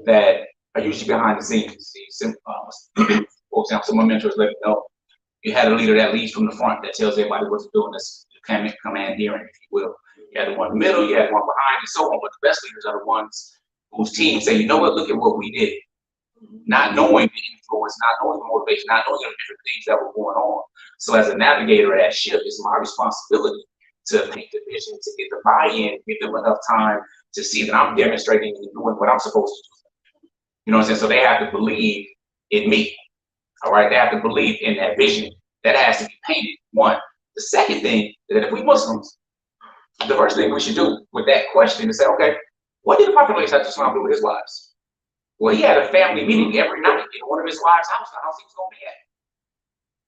that are usually behind the scenes. For example, some of my mentors let me know you had a leader that leads from the front that tells everybody what to do, and that's command hearing, if you will. You had the one in the middle, you had one behind, and so on. But the best leaders are the ones whose team say, you know what, look at what we did. Not knowing the influence, not knowing the motivation, not knowing the different things that were going on. So as a navigator of that ship, it's my responsibility to paint the vision, to get the buy-in, give them enough time to see that I'm demonstrating and doing what I'm supposed to do. You know what I'm saying? So they have to believe in me. All right, they have to believe in that vision that has to be painted. One. The second thing is that if we Muslims, the first thing we should do with that question is say, okay, what did the Prophet ﷺ do with his wives? Well, he had a family meeting every night in one of his wives' house, the house he was going to be at.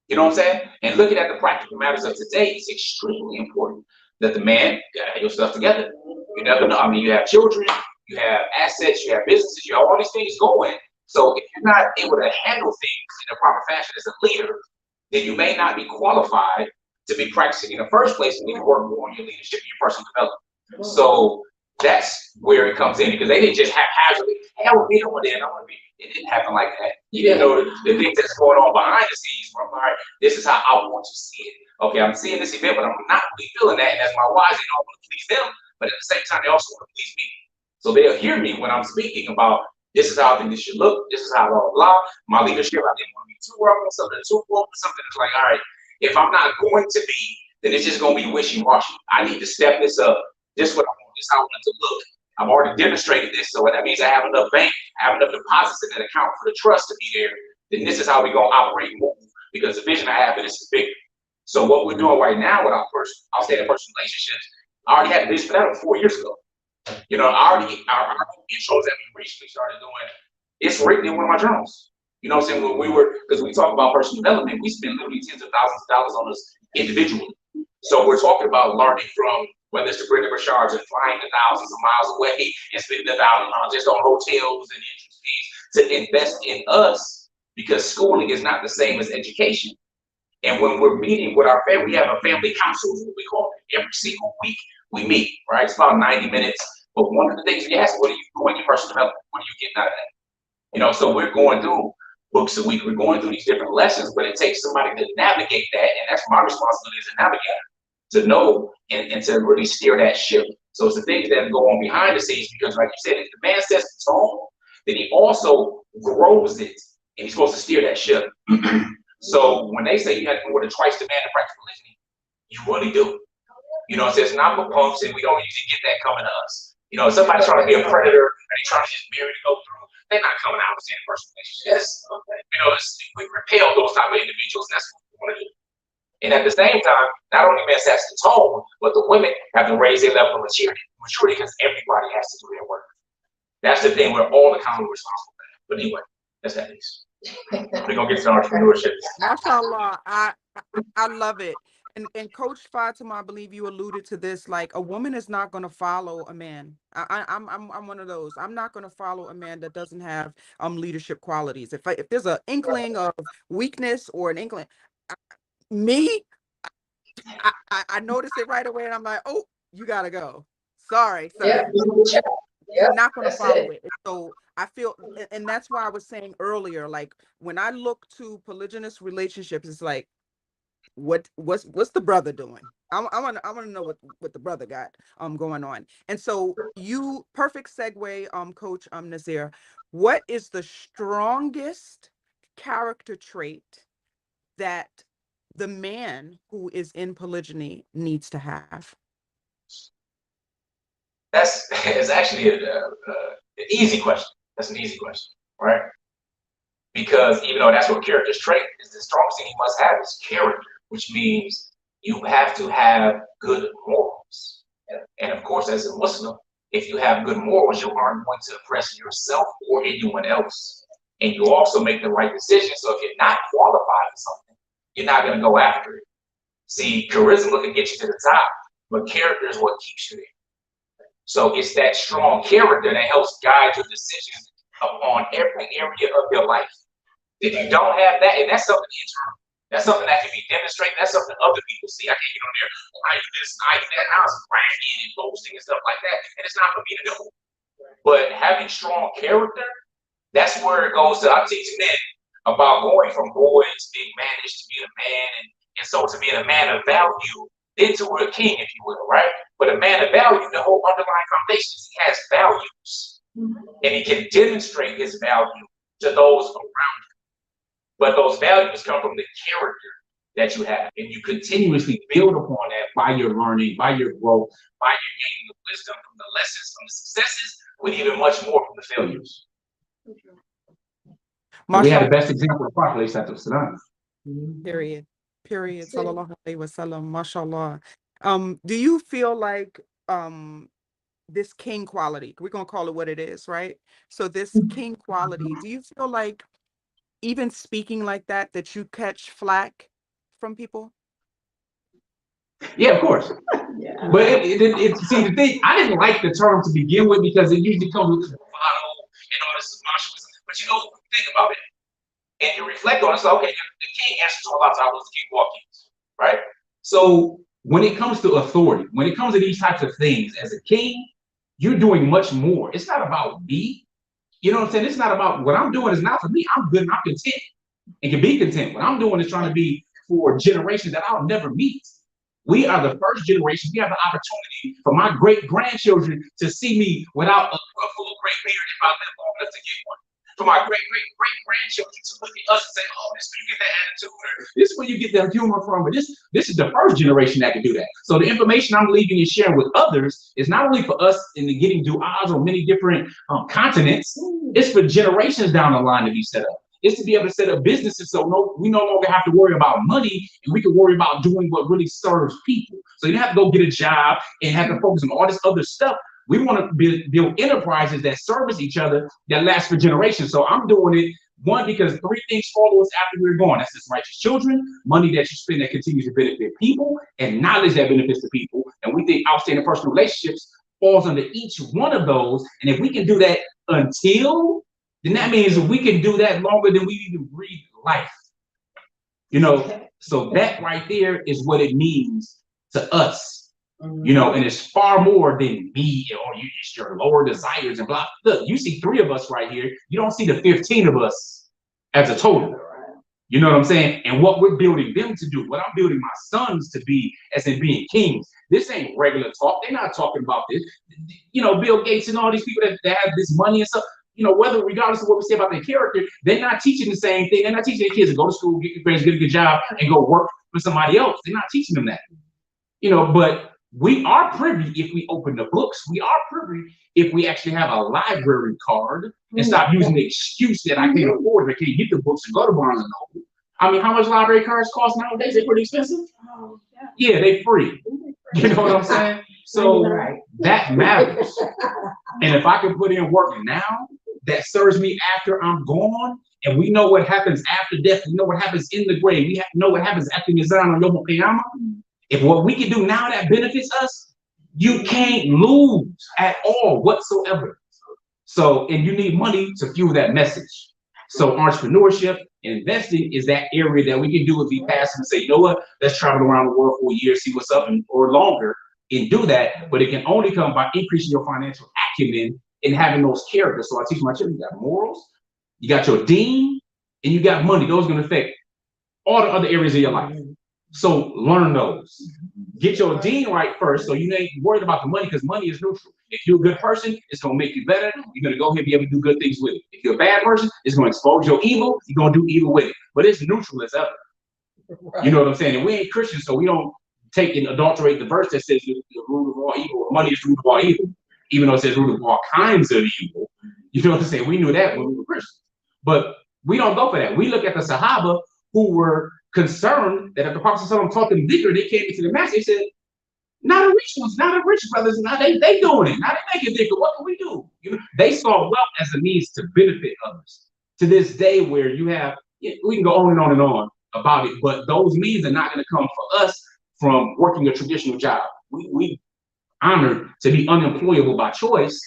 You know what I'm saying? And looking at the practical matters of today, it's extremely important that the man got your stuff together. You never know. I mean, you have children, you have assets, you have businesses, you have all these things going. So if you're not able to handle things in a proper fashion as a leader, then you may not be qualified to be practicing in the first place and you can work more on your leadership and your personal development. So that's where it comes in, because they didn't just haphazardly, hey, I want to be over there, and I want to be. It didn't happen like that. You didn't know the things that's going on behind the scenes. From, all right, this is how I want to see it. Okay, I'm seeing this event, but I'm not really feeling that. And as my wives, they don't want to please them, but at the same time, they also want to please me. So they'll hear me when I'm speaking about this is how I think this should look. This is how blah blah blah. My leadership, I didn't want to be too rough on something, too forward on something. It's like, all right, if I'm not going to be, then it's just going to be wishy-washy. I need to step this up. This is what I want. This is how I want it to look. I've already demonstrated this, so that means I have enough bank, I have enough deposits in that account for the trust to be there. Then this is how we're gonna operate and move, because the vision I have for this is bigger. So what we're doing right now with our outstanding personal relationships, I already had the vision for that 4 years ago. You know, our intros that we recently started doing, it's written in one of my journals. You know what I'm saying? Because we talk about personal development, we spend literally tens of thousands of dollars on us individually. So we're talking about learning from, whether it's the Brenda Bashards and flying the thousands of miles away and spending $1,000 just on hotels and interest fees to invest in us, because schooling is not the same as education. And when we're meeting with our family, we have a family council, is what we call it. Every single week we meet, right? It's about 90 minutes. But one of the things we ask, what are you doing in your personal development? What are you getting out of that? You know, so we're going through books a week, we're going through these different lessons, but it takes somebody to navigate that, and that's my responsibility as a navigator, to know and to really steer that ship. So it's the things that go on behind the scenes, because like you said, if the man sets the tone, then he also grows it, and he's supposed to steer that ship. So when they say you have more than twice the man to practice polygyny, you really do. You know, it's not for punks, and we don't usually get that coming to us. You know, if somebody's trying to be a predator and they trying to just marry to go through, they're not coming out and saying personal relationships. You know, we repel those type of individuals, and that's what we want to do. And at the same time, not only men sets the tone, but the women have to raise their level of maturity, because everybody has to do their work. That's the thing, we're all accountable, responsible for that. But anyway, that's that piece. We're gonna get to entrepreneurship. MashaAllah, I love it. And Coach Fatimah, I believe you alluded to this. Like, a woman is not going to follow a man. I'm one of those. I'm not going to follow a man that doesn't have leadership qualities. If there's an inkling of weakness or an inkling, me, I notice it right away, and I'm like, oh, you gotta go. Sorry, sir. You're not going to follow it. So I feel, and that's why I was saying earlier, like, when I look to polygynous relationships, it's like, what's the brother doing? I want to know what the brother got going on. And so, you perfect segue, Coach Nazir. What is the strongest character trait that the man who is in polygyny needs to have? It's actually an easy question. That's an easy question, right? Because even though that's what character's trait is, the strongest thing you must have is character, which means you have to have good morals. And of course, as a Muslim, if you have good morals, you aren't going to oppress yourself or anyone else. And you also make the right decision. So if you're not qualified for something, you're not going to go after it. See, charisma can get you to the top, but character is what keeps you there. So it's that strong character that helps guide your decisions upon every area of your life. If you don't have that, and that's something internal, that's something that can be demonstrated, that's something other people see. I can't get on there, well, I do this, I do that, and I was bragging and boasting and stuff like that, and it's not for me to do. But having strong character That's where it goes to. I'm teaching men about going from boys being managed to being a man, and so to being a man of value into a king, if you will, right? But a man of value, the whole underlying foundation is he has values, and he can demonstrate his value to those around him. But those values come from the character that you have, and you continuously build upon that by your learning, by your growth, by your gaining of wisdom from the lessons, from the successes, but even much more from the failures. We had the best example of population at the Sudan. Period. Period. Sallallahu alaihi wasallam. Mashallah. Do you feel like this king quality, we're gonna call it what it is, right? So this king quality, do you feel like even speaking like that you catch flack from people? Yeah, of course. Yeah. But see, the thing, I didn't like the term to begin with because it usually comes with bravado and all this martialism. But you know, think about it, and you reflect on it. So, okay, the king answers to a lot of times the king walk-ins, right? So when it comes to authority, when it comes to these types of things, as a king, you're doing much more. It's not about me. You know what I'm saying? It's not about what I'm doing. Is not for me. I'm good and I'm content and can be content. What I'm doing is trying to be for generations that I'll never meet. We are the first generation. We have the opportunity for my great grandchildren to see me without a full gray beard if I live long enough to get one. For my great grandchildren to look at us and say, "Oh, this is where you get that attitude, or this is where you get that humor from." But this is the first generation that can do that. So the information I'm leaving and sharing with others is not only for us in the getting du'as on many different continents. It's for generations down the line to be set up. It's to be able to set up businesses so we no longer have to worry about money, and we can worry about doing what really serves people. So you don't have to go get a job and have to focus on all this other stuff. We want to build enterprises that service each other that last for generations. So I'm doing it, one, because three things follow us after we're gone. That's just righteous children, money that you spend that continues to benefit people, and knowledge that benefits the people. And we think outstanding personal relationships falls under each one of those. And if we can do that until, then that means we can do that longer than we even breathe life. You know, so that right there is what it means to us. You know, and it's far more than me or it's your lower desires and blah. Look, you see 3 of us right here. You don't see the 15 of us as a total. You know what I'm saying? And what we're building them to do, what I'm building my sons to be, as in being kings. This ain't regular talk. They're not talking about this. You know, Bill Gates and all these people that have this money and stuff. You know, whether regardless of what we say about their character, they're not teaching the same thing. They're not teaching their kids to go to school, get good grades, get a good job, and go work for somebody else. They're not teaching them that. You know, but we are privy if we open the books. We are privy if we actually have a library card and stop using the excuse that I can't afford it, I can't get the books and go to Barnes and Noble. I mean, how much library cards cost nowadays? They're pretty expensive. Oh, yeah, they're free. You know what I'm saying? So that matters. And if I can put in work now that serves me after I'm gone, and we know what happens after death, we know what happens in the grave, we know what happens after Nizam and Yom Qiyamah. If what we can do now that benefits us, you can't lose at all whatsoever. So, and you need money to fuel that message. So entrepreneurship and investing is that area that we can do if we pass and say, you know what, let's travel around the world for a year, see what's up, or longer, and do that. But it can only come by increasing your financial acumen and having those characters. So I teach my children, you got morals, you got your deen, and you got money. Those are going to affect all the other areas of your life. So learn those. Get your deen right first, so you ain't worried about the money, because money is neutral. If you're a good person, it's gonna make you better. You're gonna go ahead and be able to do good things with it. If you're a bad person, it's gonna expose your evil. You're gonna do evil with it. But it's neutral as ever. You know what I'm saying? And we ain't Christians, so we don't take and adulterate the verse that says the root of all evil, or money is the root of all evil, even though it says root of all kinds of evil. You know what I'm saying? We knew that when we were Christians. But we don't go for that. We look at the Sahaba who were concerned that if the Prophet taught them dhikr, they came into the mass, they said, not the rich ones, not the rich brothers, now they doing it, now they making dhikr, what can we do? You know, they saw wealth as a means to benefit others. To this day where you have, we can go on and on about it, but those means are not gonna come for us from working a traditional job. We honored to be unemployable by choice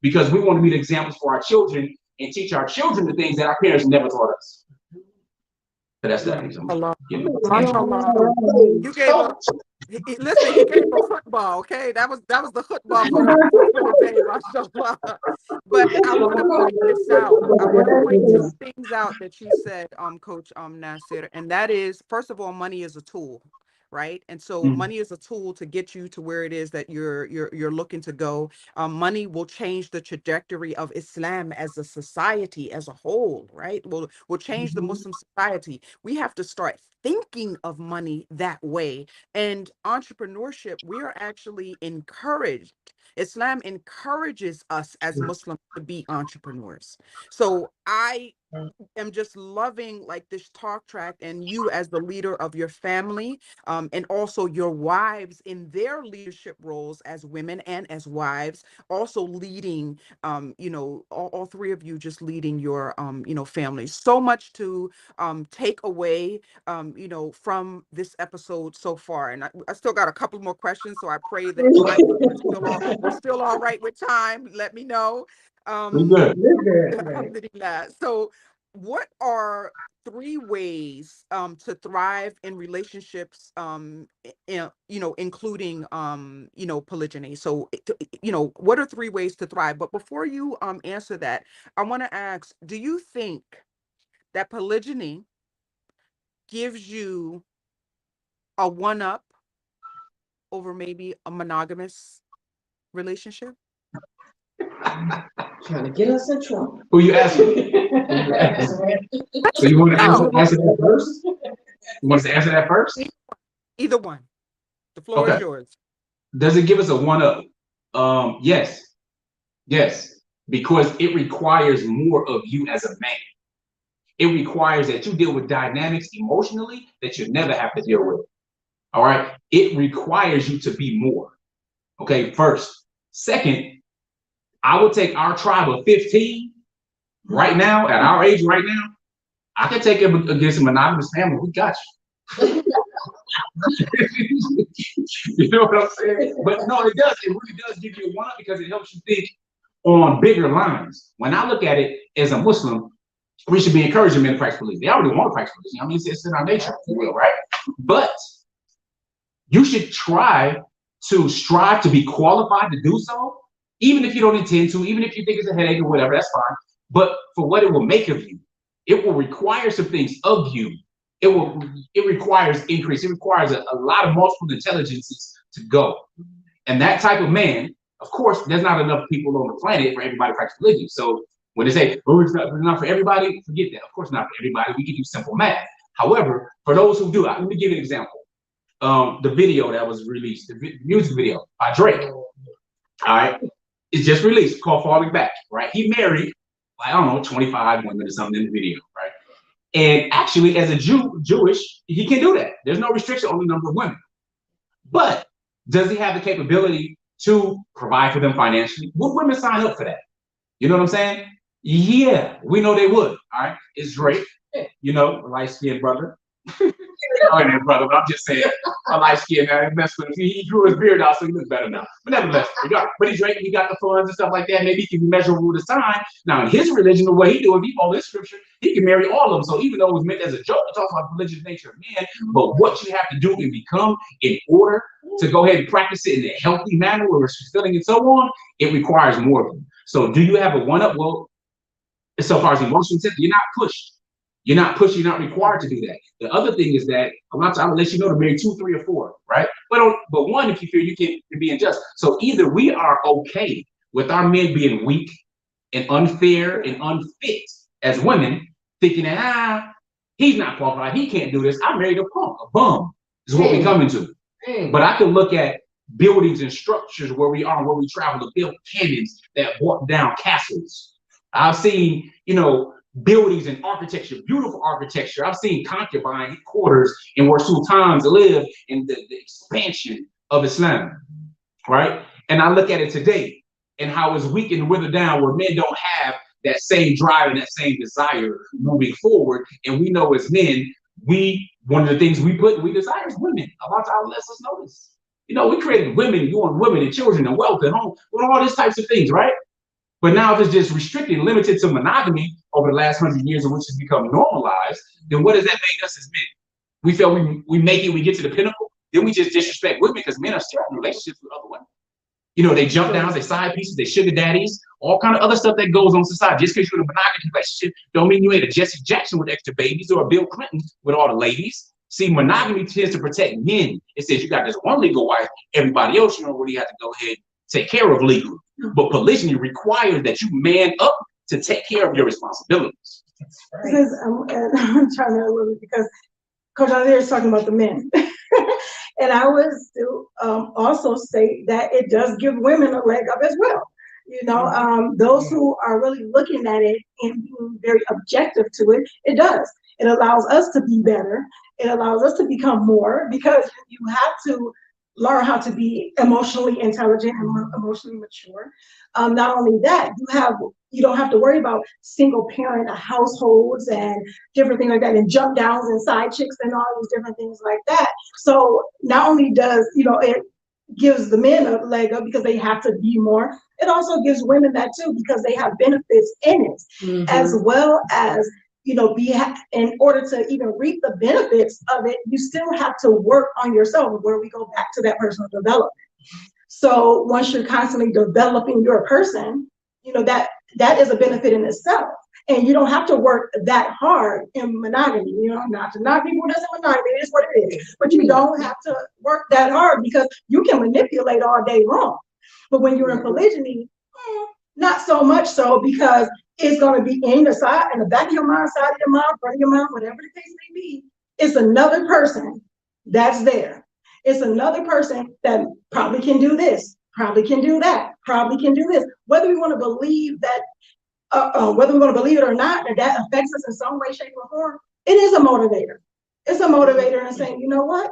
because we want to be the examples for our children and teach our children the things that our parents never taught us. But that's that. Allah. You know, Mashallah. You gave a listen, he gave a football, okay? That was the football for the day, mashallah. But I want to point this out. I want to point two things out that you said, Coach Nasir, and that is, first of all, money is a tool, right? And so money is a tool to get you to where it is that you're looking to go. Money will change the trajectory of Islam as a society as a whole, right? Will change the Muslim society. We have to start thinking of money that way. And entrepreneurship, we are actually encouraged. Islam encourages us as Muslims to be entrepreneurs. So I am just loving like this talk track, and you as the leader of your family, and also your wives in their leadership roles as women and as wives, also leading, all three of you just leading your, families. So much to take away, from this episode so far. And I still got a couple more questions, so I pray that we're still all right with time. Let me know. good. Alhamdulillah. So what are three ways to thrive in relationships, including polygyny? So what are three ways to thrive? But before you answer that, I want to ask, do you think that polygyny gives you a one-up over maybe a monogamous relationship? Trying to get us in trouble. Who you asking? So you want to answer that first? You want us to answer that first? Either one. The floor is yours. Does it give us a one-up? Yes. Yes. Because it requires more of you as a man. It requires that you deal with dynamics emotionally that you never have to deal with. All right. It requires you to be more. Okay. First. Second, I would take our tribe of 15 right now, at our age right now. I can take it against a monogamous family. We got you. You know what I'm saying? But no, it does. It really does give you a one-up because it helps you think on bigger lines. When I look at it as a Muslim, we should be encouraging men to practice polygamy. They already want to practice polygamy. I mean, it's in our nature, if you will, right? But you should try to strive to be qualified to do so, even if you don't intend to, even if you think it's a headache or whatever, that's fine. But for what it will make of you, it will require some things of you. It requires increase. It requires a lot of multiple intelligences to go. And that type of man, of course, there's not enough people on the planet for everybody to practice polygamy. So when they say, oh, it's not for everybody, forget that. Of course, not for everybody. We can do simple math. However, for those who do, let me give you an example. The video that was released, the music video by Drake. All right. It's just released, called Falling Back, right? He married, I don't know, 25 women or something in the video, right? And actually, as a Jewish, he can do that. There's no restriction on the number of women. But does he have the capability to provide for them financially? Would women sign up for that? You know what I'm saying? Yeah, we know they would. All right. It's Drake, a light-skinned brother. Brother, but I'm just saying, a light-skinned man, mess with him. He grew his beard out, so he looks better now. But nevertheless, but he's Drake, he got the funds and stuff like that. Maybe he can be measurable with his time. Now, in his religion, the way he do it, if he follow this scripture, he can marry all of them. So even though it was meant as a joke, it talks about the religious nature of man, but what you have to do and become in order to go ahead and practice it in a healthy manner where it's fulfilling and so on, it requires more of you. So do you have a one-up? Well, so far as emotional sense, you're not pushed. You're not pushed, you're not required to do that. The other thing is that I'm not trying to let you know to marry 2, 3, or 4, right? But one, if you feel you can be unjust. So either we are okay with our men being weak and unfair and unfit as women, thinking that he's not qualified, he can't do this. I married a punk, a bum, is what we come into. But I can look at buildings and structures where we are, where we travel to build cannons that walk down castles. I've seen, buildings and architecture, beautiful architecture. I've seen concubine quarters and where sultans live in the expansion of Islam, right? And I look at it today and how it's weak and withered down where men don't have that same drive and that same desire moving forward. And we know as men, one of the things we desire is women. A lot of times lets us know this. We created women, you want women and children and wealth and home, with all these types of things, right? But now if it's just restricted and limited to monogamy over the last 100 years, of which has become normalized, then what does that make us as men? We feel we make it, we get to the pinnacle, then we just disrespect women because men are still in relationships with other women. You know, they jump downs, they side pieces, they sugar daddies, all kind of other stuff that goes on in society. Just because you're in a monogamous relationship don't mean you ain't a Jesse Jackson with extra babies or a Bill Clinton with all the ladies. See, monogamy tends to protect men. It says you got this one legal wife, everybody else you don't really have to go ahead and take care of legally. But polygyny requires that you man up to take care of your responsibilities. Because I'm trying to remember because Coach Nazir is talking about the men. And I would still also say that it does give women a leg up as well. You know, those who are really looking at it and being very objective to it, it does. It allows us to be better. It allows us to become more because you have to learn how to be emotionally intelligent and emotionally mature. Not only that, you don't have to worry about single parent households and different things like that, and jump downs and side chicks and all these different things like that. So not only does, it gives the men a leg up because they have to be more, it also gives women that too because they have benefits in it, as well as, in order to even reap the benefits of it, you still have to work on yourself, where we go back to that personal development. So once you're constantly developing your person, that is a benefit in itself. And you don't have to work that hard in monogamy, not to knock people that's in monogamy, it is what it is. But you don't have to work that hard because you can manipulate all day long. But when you're in polygyny, not so much so, because it's going to be in the back of your mind, side of your mind, front of your mind, whatever the case may be. It's another person that's there. It's another person that probably can do this, probably can do that, probably can do this. Whether we want to believe that, whether we want to believe it or not, that affects us in some way, shape, or form, it is a motivator. It's a motivator in saying, you know what?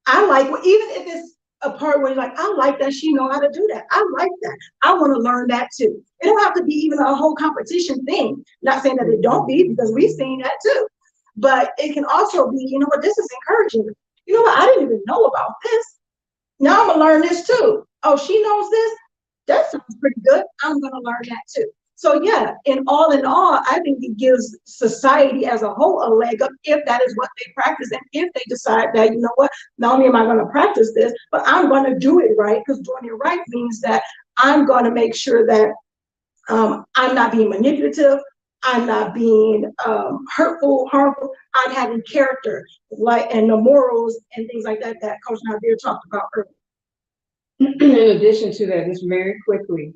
I like, even if it's a part where you're like, I like that she know how to do that. I like that. I want to learn that too. It don't have to be even a whole competition thing. Not saying that it don't be, because we've seen that too. But it can also be, you know what, this is encouraging. You know what, I didn't even know about this. Now I'm gonna learn this too. Oh, she knows this? That sounds pretty good. I'm gonna learn that too. So yeah, in all, I think it gives society as a whole a leg up if that is what they practice, and if they decide that, you know what, not only am I gonna practice this, but I'm gonna do it right, because doing it right means that I'm gonna make sure that I'm not being manipulative, I'm not being hurtful, harmful, I'm having character, and the morals and things like that that Coach Nazir talked about earlier. In addition to that, just very quickly,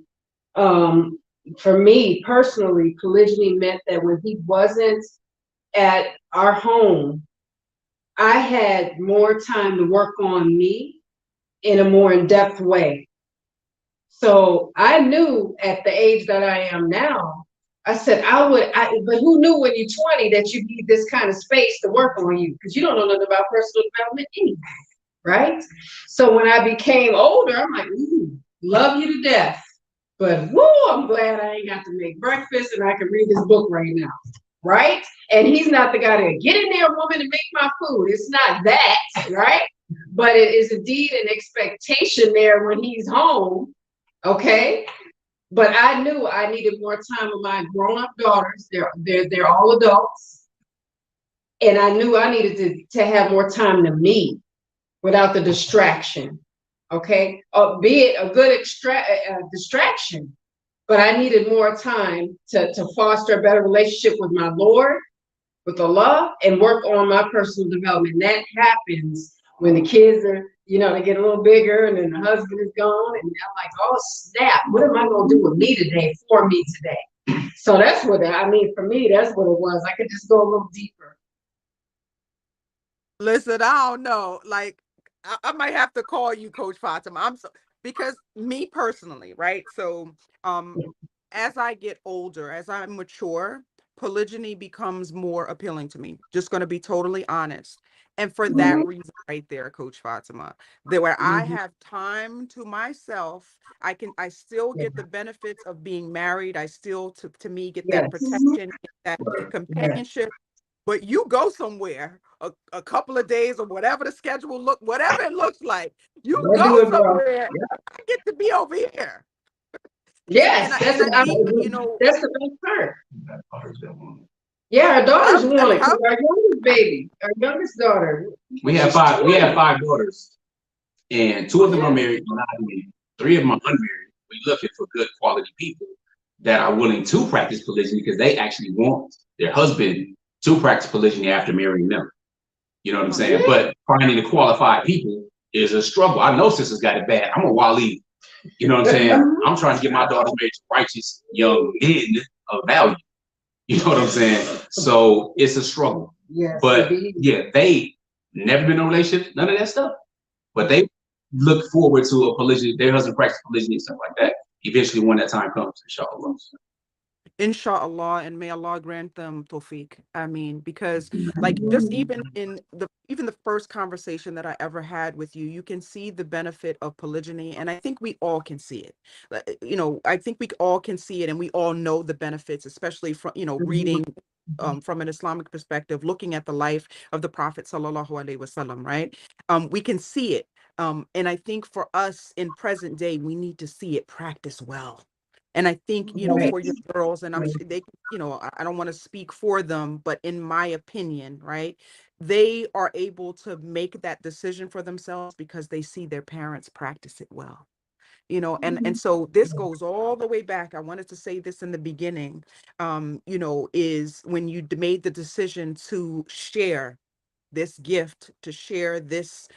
for me personally, polygyny meant that when he wasn't at our home, I had more time to work on me in a more in-depth way. So I knew at the age that I am now, I said but who knew when you're 20 that you need this kind of space to work on you? Because you don't know nothing about personal development anyway, right? So when I became older, I'm like, ooh, love you to death. But woo, I'm glad I ain't got to make breakfast and I can read this book right now, right? And he's not the guy to get in there, woman, and make my food. It's not that, right? But it is indeed an expectation there when he's home, okay? But I knew I needed more time with my grown-up daughters. They're all adults. And I knew I needed to have more time to me without the distraction. Okay, be it a good distraction, but I needed more time to foster a better relationship with my Lord, with Allah, and work on my personal development. That happens when the kids are, they get a little bigger, and then the husband is gone, and I'm like, oh snap, what am I gonna do with me today, for me today? So that's what for me, that's what it was. I could just go a little deeper. Listen, I don't know, like, I might have to call you Coach Fatimah. Because me personally, right? So as I get older, as I mature, polygyny becomes more appealing to me. Just going to be totally honest. And for that reason right there, Coach Fatimah, that where I have time to myself, I still get the benefits of being married. I still, to me, get that protection, that companionship. But you go somewhere a couple of days or whatever the schedule whatever it looks like, you go somewhere. I get to be over here. Yes, And I think, you know, that's the best part. Yeah, our daughters want it. 'Cause our youngest baby, our youngest daughter. We have five daughters, and two of them are married, monogamy. Three of them are unmarried. We're looking for good quality people that are willing to practice polygyny because they actually want their husband to practice polygyny after marrying them. You know what I'm saying? But finding the qualified people is a struggle. I know sisters got it bad. I'm a wali. You know what I'm saying? I'm trying to get my daughter married to righteous young men of value. You know what I'm saying? So it's a struggle. Yes, But indeed. yeah, they never been in a relationship, none of that stuff. But they look forward to a polygyny, their husband practice polygyny and stuff like that. Eventually, when that time comes, inshallah. Inshallah, and may Allah grant them tawfiq. I mean, because like just even in the first conversation that I ever had with you, you can see the benefit of polygyny, and I think we all can see it. You know, I think we all can see it, and we all know the benefits, especially from, you know, reading from an Islamic perspective, looking at the life of the Prophet sallallahu alaihi wasallam, right? We can see it, and I think for us in present day, we need to see it practice well. And I think, you know, for your girls, and I'm sure they, you know, I don't want to speak for them, but in my opinion, right, they are able to make that decision for themselves because they see their parents practice it well. You know, and so this goes all the way back. I wanted to say this in the beginning, you know, is when you made the decision to share this gift, to share this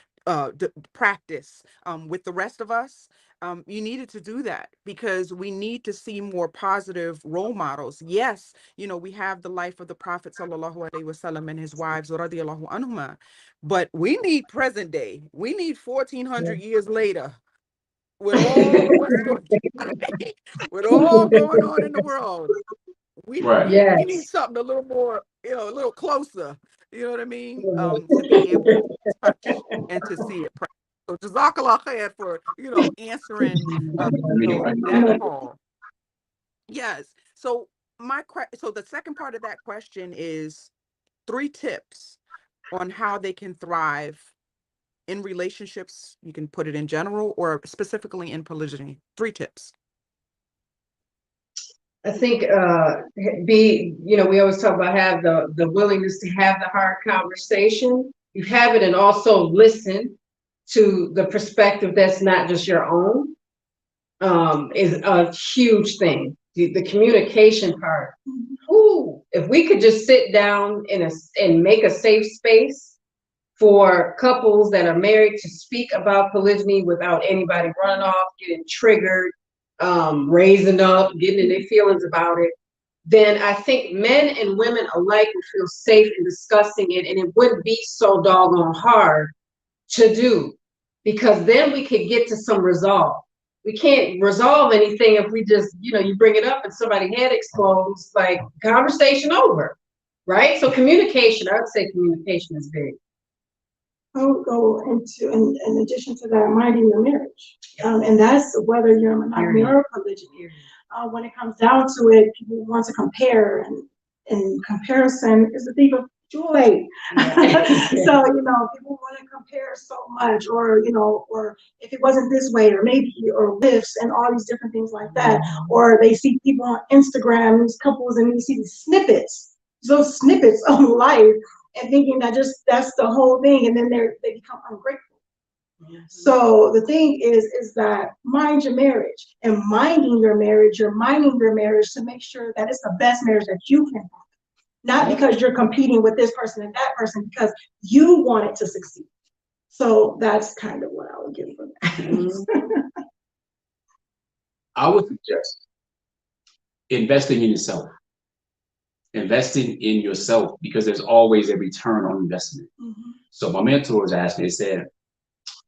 practice with the rest of us. You needed to do that because we need to see more positive role models. Yes, you know, we have the life of the Prophet sallallahu alaihi wasallam and his wives, radiyallahu anhuma, but we need present day. We need 1400 years later with all of what's going with all going on in the world. Right. We need something a little more, you know, a little closer. You know what I mean? To be able to touch and to see it. So Jazakallah khair for, you know, answering you know, that call. Yes. So so the second part of that question is 3 tips on how they can thrive in relationships. You can put it in general or specifically in polygyny. 3 tips. I think you know, we always talk about have the willingness to have the hard conversation. You have it, and also listen to the perspective that's not just your own, is a huge thing. The communication part. Ooh, if we could just sit down and make a safe space for couples that are married to speak about polygyny without anybody running off, getting triggered, raising up, getting in their feelings about it, then I think men and women alike would feel safe in discussing it, and it wouldn't be so doggone hard to do, because then we could get to some resolve. We can't resolve anything if we just, you know, you bring it up and somebody's head explodes, like conversation over, right? So communication, I would say communication is big. I would go into, in addition to that, minding your marriage. And that's whether you're monogamy or polygyny. When it comes down to it, people want to compare, and comparison is the thief of joy. So, you know, people want to compare so much, or, you know, or if it wasn't this way, or maybe, or lifts, and all these different things like that. Or they see people on Instagram, these couples, and you see these snippets, those snippets of life, and thinking that that's the whole thing, and then they become ungrateful. So the thing is that mind your marriage, and minding your marriage, you're minding your marriage to make sure that it's the best marriage that you can have. Not because you're competing with this person and that person, because you want it to succeed. So that's kind of what I would give for that. I would suggest investing in yourself. Investing in yourself, because there's always a return on investment. So my mentors asked me, they said,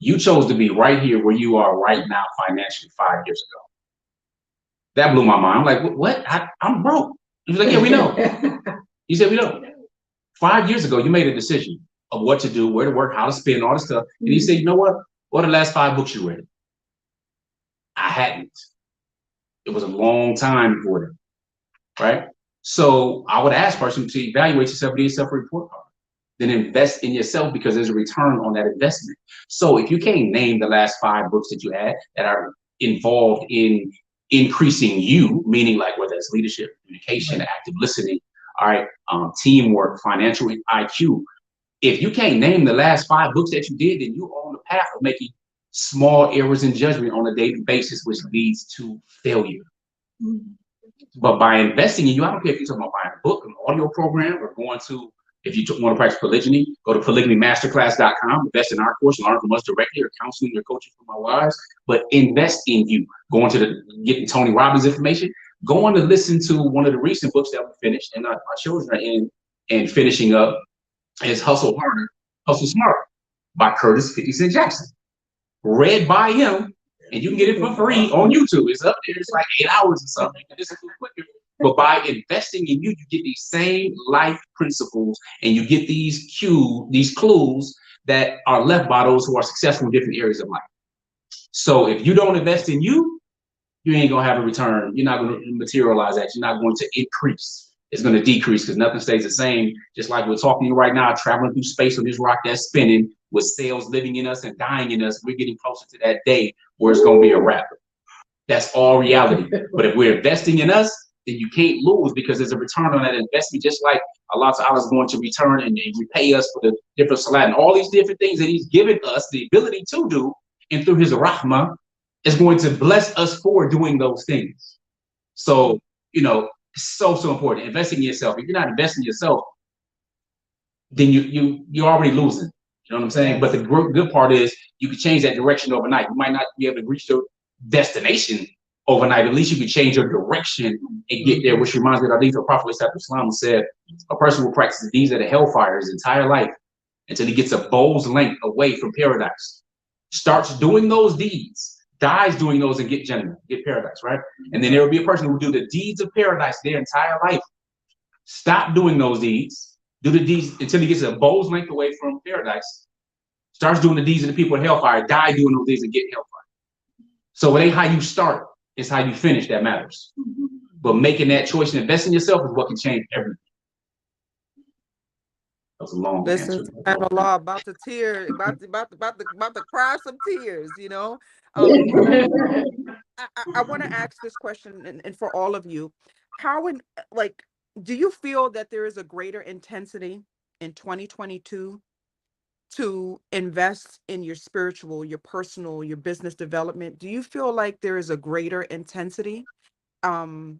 you chose to be right here where you are right now financially 5 years ago. That blew my mind. I'm like, what? I'm broke. He was like, yeah, we know. He said, we know. 5 years ago, you made a decision of what to do, where to work, how to spend, all this stuff. And he said, you know what? What are the last 5 books you read? I hadn't. It was a long time before then, right? So I would ask person to evaluate yourself, do yourself a report card. Then invest in yourself, because there's a return on that investment. So if you can't name the last 5 books that you had that are involved in increasing you, meaning like whether it's leadership, communication, active listening, all right, teamwork, financial IQ. If you can't name the last 5 books that you did, then you're on the path of making small errors in judgment on a daily basis, which leads to failure. But by investing in you, I don't care if you're talking about buying a book, an audio program, or going to, if you want to practice polygyny, go to polyganymasterclass.com, invest in our course, learn from us directly, or counseling or coaching from our wives. But invest in you. Going to getting Tony Robbins information, going to listen to one of the recent books that we finished, and our children are in and finishing up, is Hustle Harder, Hustle Smarter by Curtis 50 Cent Jackson. Read by him, and you can get it for free on YouTube. It's up there. It's like 8 hours or something. You can listen to it quicker. But by investing in you, you get these same life principles, and you get these clues that are left by those who are successful in different areas of life. So if you don't invest in you, you ain't gonna have a return. You're not gonna materialize that. You're not going to increase. It's going to decrease because nothing stays the same. Just like we're talking to you right now, traveling through space on this rock that's spinning with cells living in us and dying in us. We're getting closer to that day where it's going to be a wrap. That's all reality. But if we're investing in us, then you can't lose because there's a return on that investment, just like Allah Ta'ala is going to return and repay us for the different salat and all these different things that he's given us the ability to do. And through his rahmah is going to bless us for doing those things. So, so important. Investing in yourself. If you're not investing in yourself, then you're already losing. You know what I'm saying? But the good part is you can change that direction overnight. You might not be able to reach your destination overnight. At least you can change your direction and get there, which reminds me of the Prophet Islam said, a person will practice the deeds of the hellfire his entire life until he gets a bow's length away from paradise. Starts doing those deeds, dies doing those, and get Jannah, get paradise, right? And then there will be a person who will do the deeds of paradise their entire life. Stop doing those deeds, do the deeds until he gets a bow's length away from paradise, starts doing the deeds of the people in hellfire, die doing those deeds and get hellfire. So it ain't how you start, it's how you finish that matters. But making that choice and investing in yourself is what can change everything. That was a long answer. Allah, about to tear, about to cry some tears, I want to ask this question, and for all of you, do you feel that there is a greater intensity in 2022 to invest in your spiritual, your personal, your business development? Do you feel like there is a greater intensity? And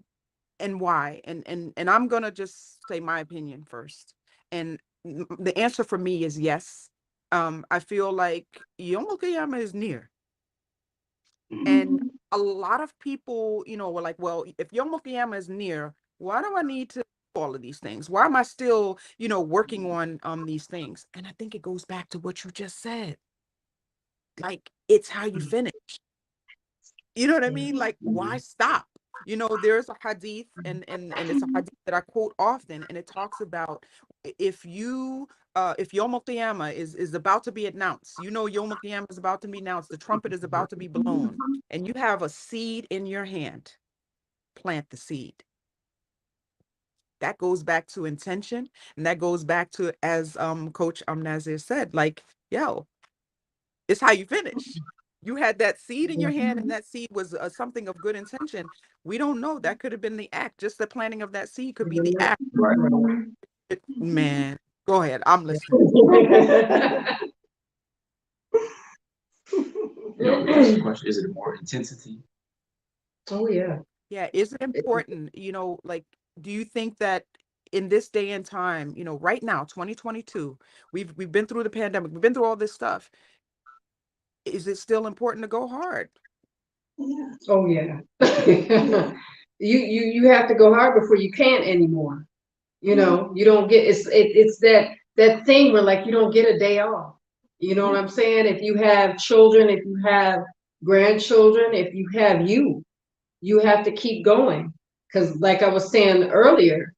why? And I'm gonna just say my opinion first. And the answer for me is yes. I feel like Yom Kippur is near. And a lot of people, were like, well, if Yom Kippur is near, why do I need to do all of these things? Why am I still, working on these things? And I think it goes back to what you just said. Like, it's how you finish. You know what I mean? Like, why stop? There's a hadith, and it's a hadith that I quote often, and it talks about if Yom Qiyamah is about to be announced, Yom Qiyamah is about to be announced, the trumpet is about to be blown, and you have a seed in your hand, plant the seed. That goes back to intention, and that goes back to, as Coach Nazir said, like, it's how you finish. You had that seed in your hand, and that seed was something of good intention. We don't know. That could have been the act. Just the planting of that seed could be the act. Man, go ahead. I'm listening. Question: is it more intensity? Oh yeah. Yeah. Is it important? Do you think that in this day and time, right now, 2022, we've been through the pandemic, we've been through all this stuff. Is it still important to go hard? Yeah. Oh yeah. you have to go hard before you can't anymore. You don't get it's that thing where like you don't get a day off. You know what I'm saying? If you have children, if you have grandchildren, if you have you have to keep going. Because like I was saying earlier,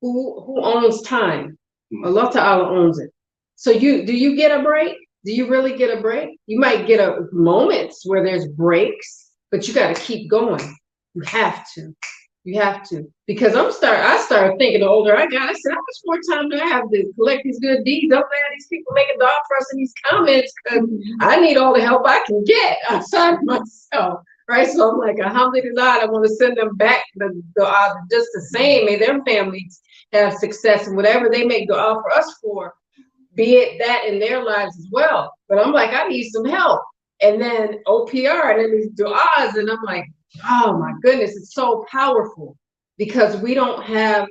who owns time? Allah Ta'ala owns it. So do you get a break? Do you really get a break? You might get moments where there's breaks, but you got to keep going. You have to. Because I started thinking the older I got, I said, how much more time do I have to collect these good deeds? Don't let these people making dog for us in these comments, because I need all the help I can get outside of myself. right? So I'm like, alhamdulillah, I want to send them back the dua just the same. May their families have success and whatever they make dua for us for, be it that in their lives as well. But I'm like, I need some help. And then OPR and then these du'as, and I'm like, oh my goodness, it's so powerful because we don't have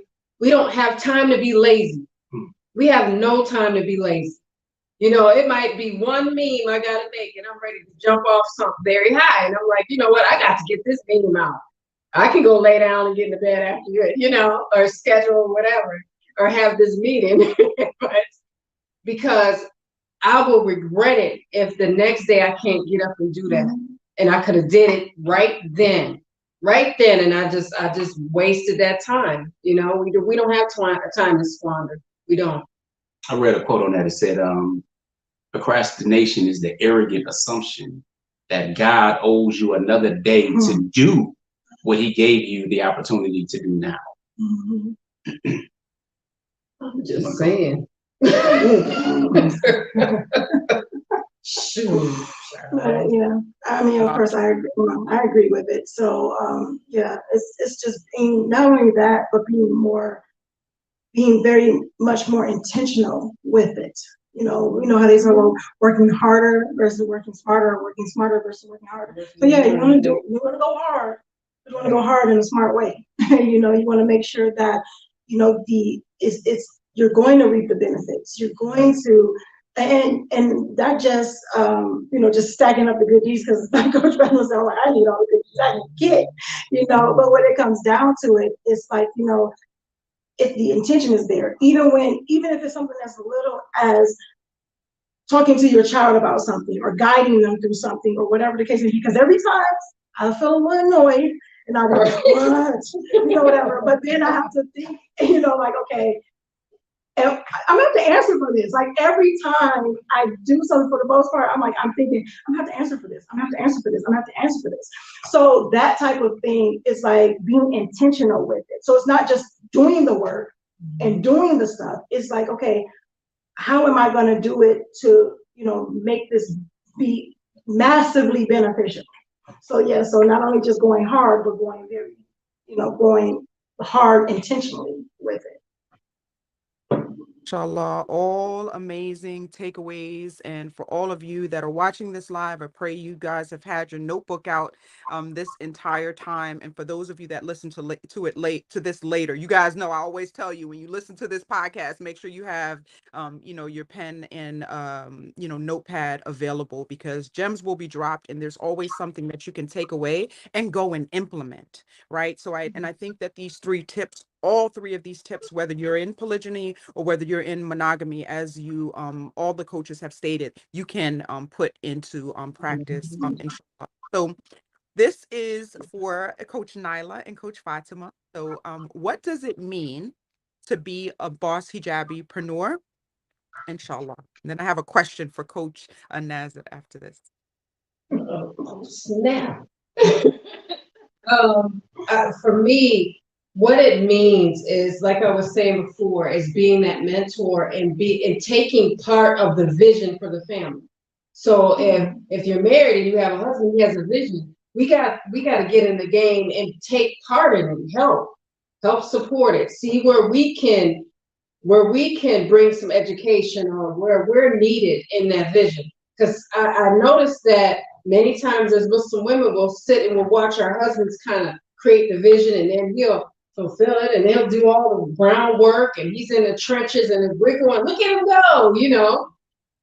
time to be lazy. We have no time to be lazy. You know, it might be one meme I gotta make and I'm ready to jump off something very high. And I'm like, you know what, I got to get this meme out. I can go lay down and get into bed after it, you know, or schedule whatever, or have this meeting. But because I will regret it if the next day I can't get up and do that. And I could have did it right then. And I just wasted that time. You know, we don't have time to squander. We don't. I read a quote on that. It said, procrastination is the arrogant assumption that God owes you another day to do what he gave you the opportunity to do now. I'm just saying. Yeah, I mean, of course, I agree with it. So, yeah, it's just being not only that, but being very much more intentional with it. You know, we know how they say, well, working harder versus working smarter, or working smarter versus working harder. So yeah, you want to go hard. You want to go hard in a smart way. You know, you want to make sure that, you know, you're going to reap the benefits. You're going to, and not just, you know, just stacking up the good deeds, because like Coach Reynolds said, like, I need all the good deeds I can get, you know. But when it comes down to it, it's like, you know, if the intention is there, even if it's something as little as talking to your child about something or guiding them through something or whatever the case is, because every time I feel a little annoyed and I go, what? You know, whatever. But then I have to think, you know, like, okay, and I'm gonna have to answer for this. Like every time I do something, for the most part, I'm thinking, I'm gonna have to answer for this. I'm gonna have to answer for this. I'm gonna have to answer for this. So that type of thing is like being intentional with it. So it's not just doing the work and doing the stuff. It's like, okay, how am I gonna do it to, you know, make this be massively beneficial? So yeah, so not only just going hard, but going very, you know, going hard intentionally with it. Inshallah, all amazing takeaways. And for all of you that are watching this live, I pray you guys have had your notebook out this entire time. And for those of you that listen to this later, you guys know I always tell you, when you listen to this podcast, make sure you have you know, your pen and you know, notepad available, because gems will be dropped and there's always something that you can take away and go and implement, right? So I think that these three tips, all three of these tips, whether you're in polygyny or whether you're in monogamy, as you all the coaches have stated, you can put into practice. Inshallah. So this is for Coach Nyla and Coach Fatimah. So what does it mean to be a boss hijabi preneur? Inshallah. And then I have a question for Coach Nazir after this. Oh, snap. For me, what it means is, like I was saying before, is being that mentor and taking part of the vision for the family. So if you're married and you have a husband, he has a vision, we got to get in the game and take part in it, help support it, see where we can bring some education or where we're needed in that vision. Because I noticed that many times as Muslim women will sit and we'll watch our husbands kind of create the vision, and then he'll fulfill it and they'll do all the groundwork and he's in the trenches and we're going, look at him go, you know,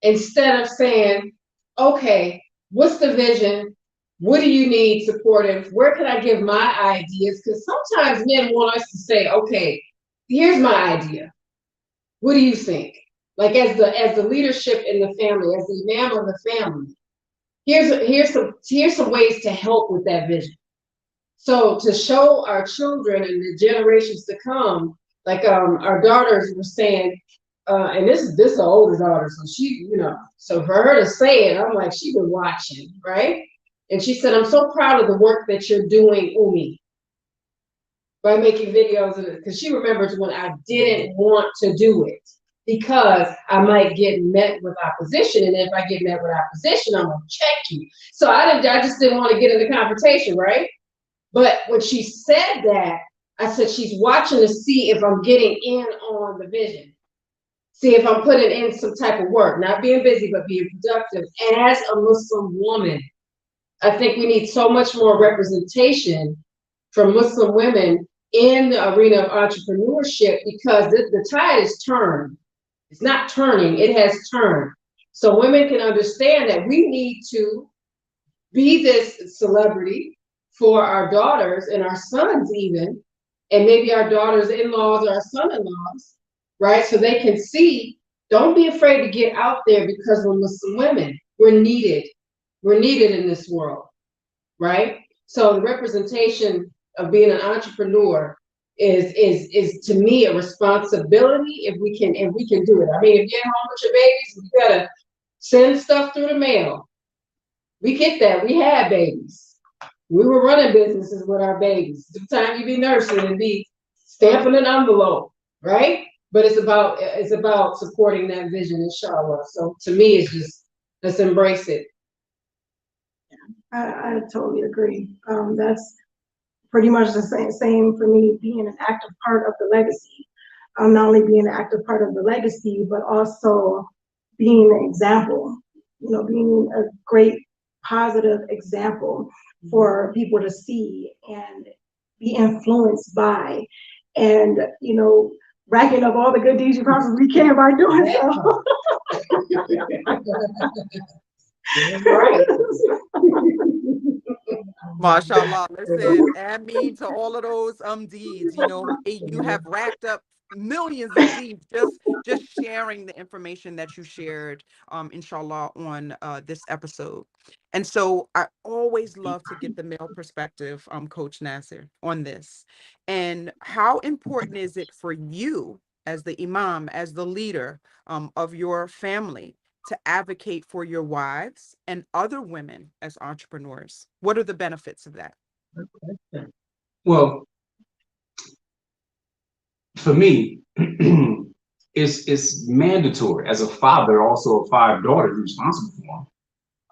instead of saying, okay, what's the vision? What do you need supportive? Where can I give my ideas? Because sometimes men want us to say, okay, here's my idea. What do you think? Like as the leadership in the family, as the imam of the family, here's some ways to help with that vision. So to show our children and the generations to come, like our daughters were saying, and this is the older daughter, so she, you know, so for her to say it, I'm like, she's been watching, right? And she said, I'm so proud of the work that you're doing, Umi, by making videos of it, because she remembers when I didn't want to do it. because I might get met with opposition. And if I get met with opposition, I'm gonna check you. So I just didn't want to get in the confrontation, right? But when she said that, I said she's watching to see if I'm getting in on the vision. See if I'm putting in some type of work, not being busy, but being productive. As a Muslim woman, I think we need so much more representation from Muslim women in the arena of entrepreneurship, because the tide is turned. It's not turning, it has turned. So women can understand that we need to be this celebrity for our daughters and our sons even, and maybe our daughters' in-laws or our son-in-laws, right? So they can see, don't be afraid to get out there, because we're Muslim women. We're needed. We're needed in this world, right? So the representation of being an entrepreneur is to me a responsibility if we can do it. I mean, if you're home with your babies, you gotta send stuff through the mail. We get that. We had babies. We were running businesses with our babies. Sometimes you be nursing and be stamping an envelope, right? But it's about supporting that vision, inshallah. So to me, it's just, let's embrace it. I totally agree. That's pretty much the same for me, being an active part of the legacy. Not only being an active part of the legacy, but also being an example, being a great positive example for people to see and be influenced by, and racking up all the good deeds you possibly can by doing so. Right. MashaAllah, listen, add me to all of those deeds. You have racked up millions of deeds just sharing the information that you shared, inshallah, on this episode. And so I always love to get the male perspective, Coach Nazir, on this. And how important is it for you as the imam, as the leader of your family, to advocate for your wives and other women as entrepreneurs? What are the benefits of that? Well, for me, it's mandatory as a father, also of 5 daughters responsible for them.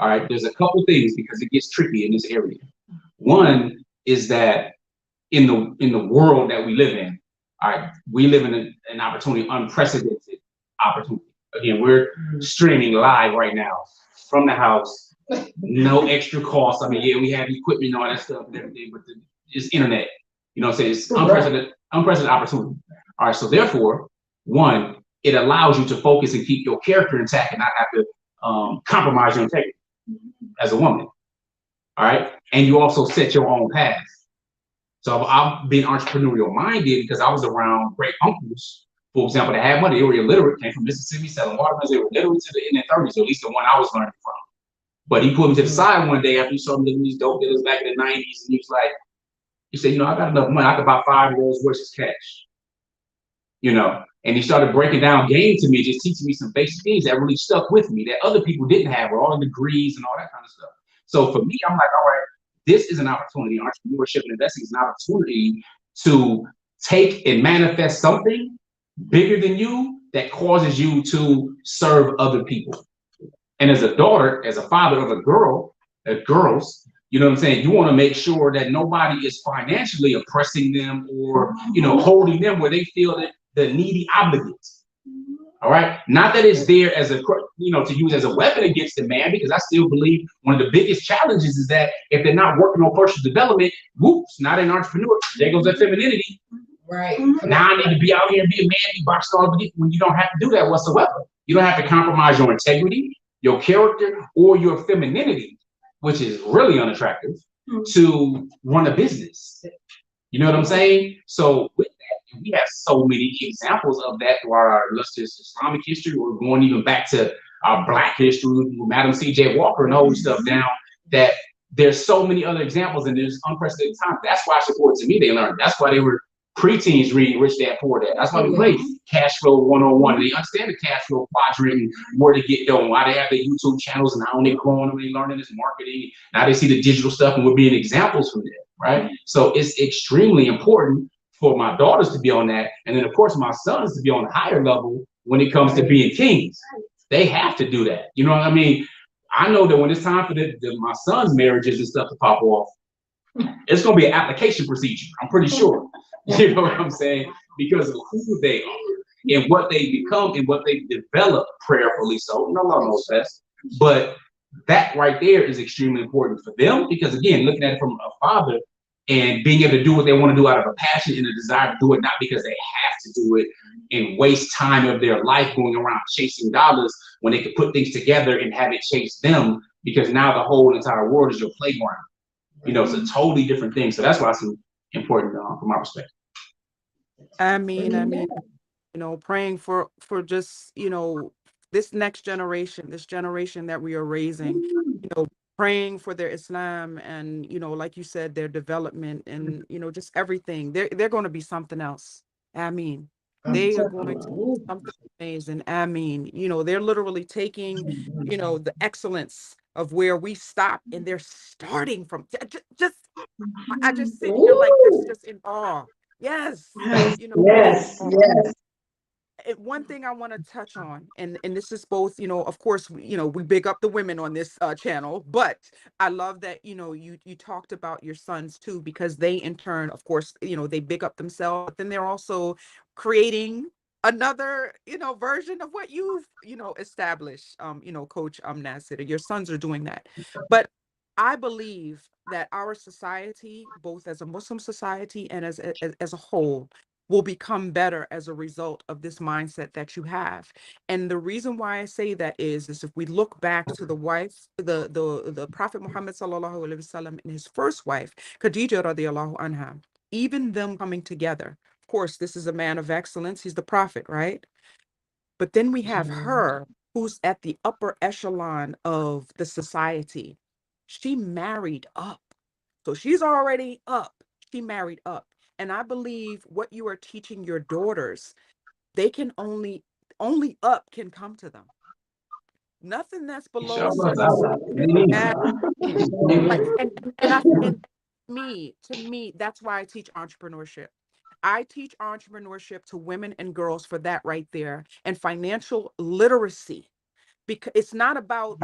All right, there's a couple things, because it gets tricky in this area. One is that in the world that we live in, all right, we live in an opportunity, unprecedented opportunity. Again, we're streaming live right now from the house, no extra cost. I mean, yeah, we have equipment and all that stuff and everything, but it's internet. You know what I'm saying? It's unprecedented opportunity. All right, so therefore, one, it allows you to focus and keep your character intact and not have to compromise your integrity as a woman. All right, and you also set your own path. So I've been entrepreneurial minded because I was around great uncles, for example, that had money. They were illiterate, came from Mississippi, selling watermelons. They were literate in their 30s, or at least the one I was learning from. But he put me to the side one day after he saw me living these dope dealers back in the 90s, and he was like, he said, I got enough money, I could buy 5 Rolls Royces cash. And he started breaking down game to me, just teaching me some basic things that really stuck with me that other people didn't have, with all the degrees and all that kind of stuff. So for me, I'm like, all right, this is an opportunity. Entrepreneurship and investing is an opportunity to take and manifest something bigger than you that causes you to serve other people. And as a daughter, as a father of girls, you know what I'm saying? You want to make sure that nobody is financially oppressing them or, holding them where they feel that the needy obligates. All right. Not that it's there as to use as a weapon against the man, because I still believe one of the biggest challenges is that if they're not working on personal development, whoops, not an entrepreneur. There goes that femininity. Right. Now I need to be out here and be a man, be boxed off, when you don't have to do that whatsoever. You don't have to compromise your integrity, your character, or your femininity, which is really unattractive, to run a business. You know what I'm saying? So with that, we have so many examples of that throughout our illustrious Islamic history. We're going even back to our Black history with Madam C.J. Walker and holding stuff down, that there's so many other examples, and there's unprecedented time. That's why I support to me they learned. That's why they were preteens reading Rich Dad Poor Dad. That's why we play Cash Flow 101. They understand the cash flow quadrant, where to get going, why they have their YouTube channels, and how they growing, and they learning this marketing. Now they see the digital stuff, and we're being examples from that, right? So it's extremely important for my daughters to be on that, and then of course my sons to be on a higher level when it comes to being kings. They have to do that. You know what I mean? I know that when it's time for my son's marriages and stuff to pop off, it's going to be an application procedure. I'm pretty sure. You know what I'm saying? Because of who they are and what they become and what they develop prayerfully. So no one knows best. But that right there is extremely important for them because, again, looking at it from a father and being able to do what they want to do out of a passion and a desire to do it, not because they have to do it and waste time of their life going around chasing dollars when they could put things together and have it chase them, because now the whole entire world is your playground. You know, it's a totally different thing. So that's why it's important from my perspective. I mean, praying for just, this next generation, this generation that we are raising, praying for their Islam and, like you said, their development and, just everything. They're going to be something else. I mean, they are going to be something amazing. I mean, they're literally taking, the excellence of where we stop and they're starting from I just sit here like this, just in awe. Yes. Yes. One thing I want to touch on, and this is both, of course, we big up the women on this channel, but I love that, you talked about your sons too, because they in turn, of course, they big up themselves, but then they're also creating another, version of what you've, established, Coach Nazir. Your sons are doing that. But I believe that our society, both as a Muslim society and as a whole, will become better as a result of this mindset that you have. And the reason why I say that is if we look back to the wife, the Prophet Muhammad sallallahu alaihi wasallam and his first wife, Khadija radiallahu anha, even them coming together. Of course, this is a man of excellence. He's the prophet, right? But then we have her, who's at the upper echelon of the society. She married up. So she's already up. She married up. And I believe what you are teaching your daughters, they can only up can come to them. Nothing that's below a certain. And to me, that's why I teach entrepreneurship. I teach entrepreneurship to women and girls for that right there, and financial literacy. Because it's not about,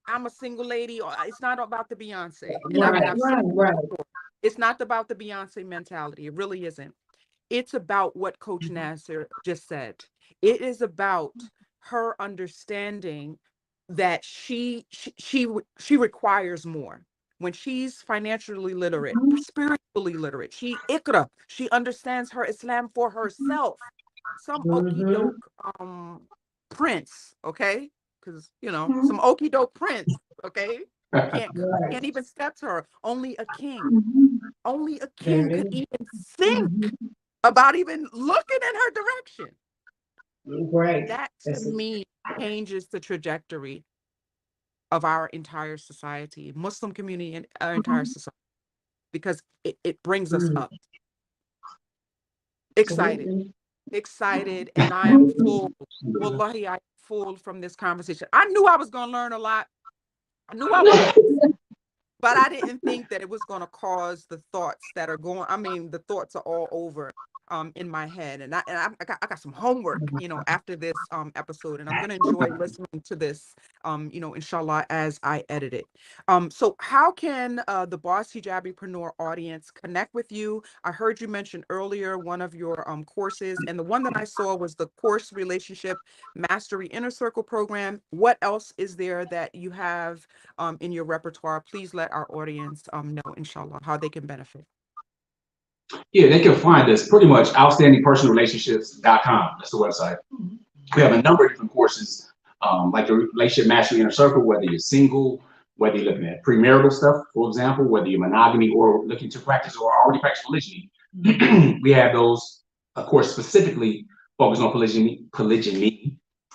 I'm a single lady, or it's not about the Beyonce. Right. It's not about the Beyonce mentality. It really isn't. It's about what Coach Nazir just said. It is about her understanding that she requires more. When she's financially literate, spiritually literate, she understands her Islam for herself. Some okie doke prince, okay? Because some okie doke prince, okay? Can't even step to her. Only a king could even think about even looking in her direction. Right. That to me changes the trajectory of our entire society, Muslim community, and our entire society, because it brings us up. Excited, and I am full. Wallahi, I'm full from this conversation. I knew I was going to learn a lot. I knew I was. But I didn't think that it was going to cause the thoughts that are going. I mean, the thoughts are all over in my head, and I got some homework, after this episode, and I'm going to enjoy listening to this, inshallah, as I edit it. So how can the Boss Hijabi preneur audience connect with you? I heard you mention earlier one of your courses, and the one that I saw was the Course Relationship Mastery Inner Circle program. What else is there that you have in your repertoire? Please let our audience know, inshallah, how they can benefit. Yeah, they can find us pretty much outstandingpersonalrelationships.com. That's the website. We have a number of different courses, like the Relationship Mastery Inner Circle, whether you're single, whether you're looking at premarital stuff, for example, whether you're monogamy or looking to practice or already practice polygyny. We have those, of course, specifically focused on polygyny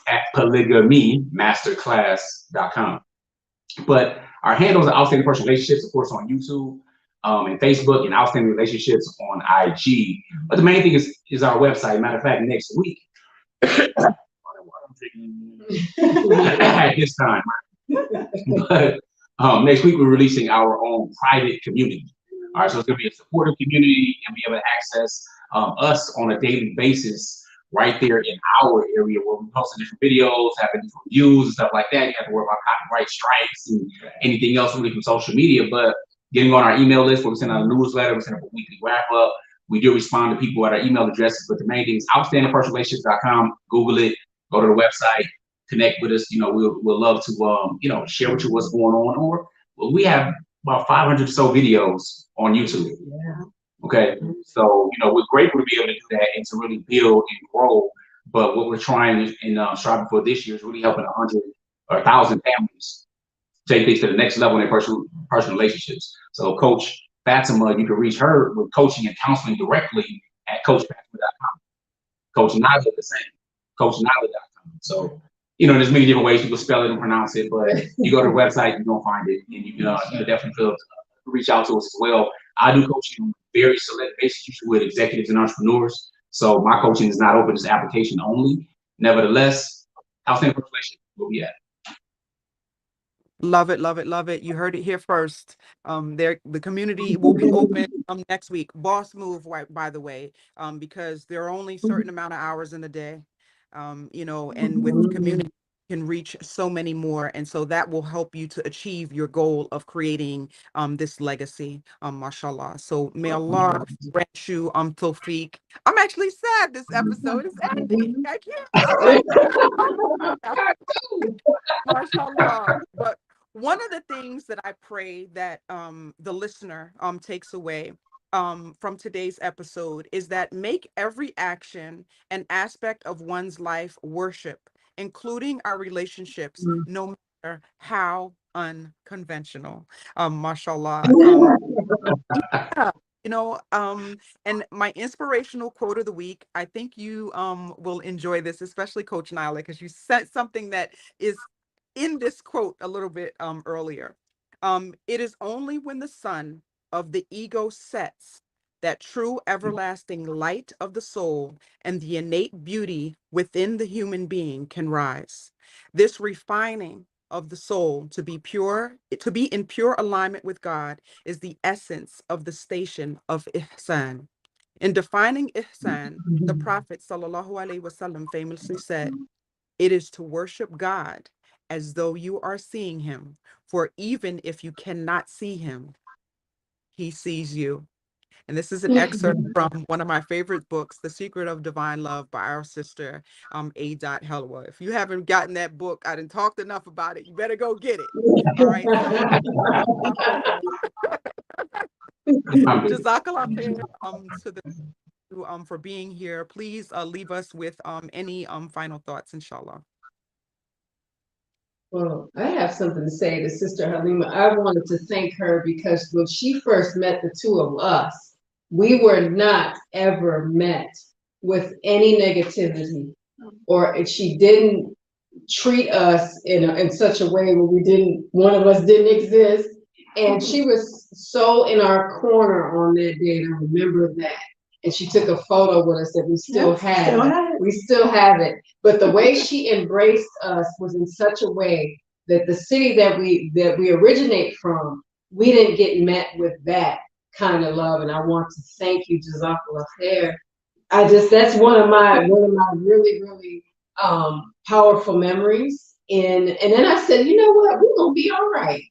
at polygamymasterclass.com. But our handles are Outstanding Personal Relationships, of course, on YouTube and Facebook, and Outstanding Relationships on IG. But the main thing is our website. Matter of fact, next week, at this time, but next week we're releasing our own private community. All right, so it's going to be a supportive community, and be able to access us on a daily basis right there in our area where we posting different videos, having different views and stuff like that. You have to worry about copyright strikes and anything else really from social media. But getting on our email list where we send out a newsletter, we send out a weekly wrap up. We do respond to people at our email addresses, but the main thing is outstandingpersonrelationships.com. Google it, go to the website, connect with us. You know, we'll love to you know, share with you what's going on. Or we have about 500 or so videos on YouTube. Yeah. Okay, so you know, we're grateful to be able to do that and to really build and grow. But what we're trying and striving for this year is really helping 100 or 1,000 families take things to the next level in their personal relationships. So Coach Fatimah, you can reach her with coaching and counseling directly at coachfatimah.com. Coach Nyla the same, coachnyla.com. So, you know, there's many different ways you can spell it and pronounce it, but you go to the website, you're gonna find it, and you can definitely feel reach out to us as well. I do coaching on a very select basis, usually with executives and entrepreneurs. So my coaching is not open, it's application only. Nevertheless, outstanding relationship will be at. Love it, love it, love it. You heard it here first. The community will be open next week. Boss move, by the way, because there are only certain amount of hours in the day, you know, and with community can reach so many more, and so that will help you to achieve your goal of creating this legacy, mashallah. So may Allah grant you tawfiq. I'm actually sad this episode is ending. I can't. Mashallah. But one of the things that I pray that the listener takes away from today's episode is that make every action and aspect of one's life worship, including our relationships, no matter how unconventional. Mashallah. Yeah, you know, and my inspirational quote of the week, I think you will enjoy this, especially Coach Nyla, because you said something that is in this quote a little bit earlier. It is only when the sun of the ego sets that true everlasting light of the soul and the innate beauty within the human being can rise. This refining of the soul to be pure, to be in pure alignment with God, is the essence of the station of ihsan. In defining ihsan, the Prophet sallallahu alaihi wasallam famously said, "It is to worship God as though you are seeing him, for even if you cannot see him, he sees you." And this is an excerpt from one of my favorite books, The Secret of Divine Love by our sister, A. Helwa. If you haven't gotten that book, I didn't talk enough about it. You better go get it. All right. So, Jazakallah khair, to the for being here. Please leave us with any final thoughts, inshallah. Well, I have something to say to Sister Halima. I wanted to thank her because when she first met the two of us, we were not ever met with any negativity, or she didn't treat us in such a way where one of us didn't exist. And she was so in our corner on that day, and I remember that. And she took a photo with us that we still have. We still have it. But the way she embraced us was in such a way that the city that we originate from, we didn't get met with that kind of love. And I want to thank you, Jazakallah khair. That's one of my really, really powerful memories. And then I said, you know what, we're gonna be all right.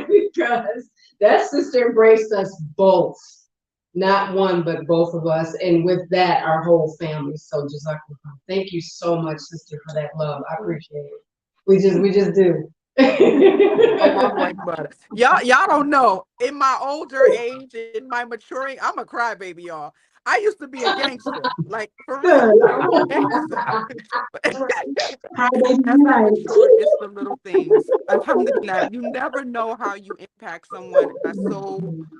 Because that sister embraced us both. Not one, but both of us, and with that, our whole family. So Jazakallah, thank you so much, sister, for that love. I appreciate it. We just do. Y'all don't know. In my older age, in my maturing, I'm a crybaby, y'all. I used to be a gangster, like for real. I was a gangster. As I mature, it's the little things. Alhamdulillah, you never know how you impact someone.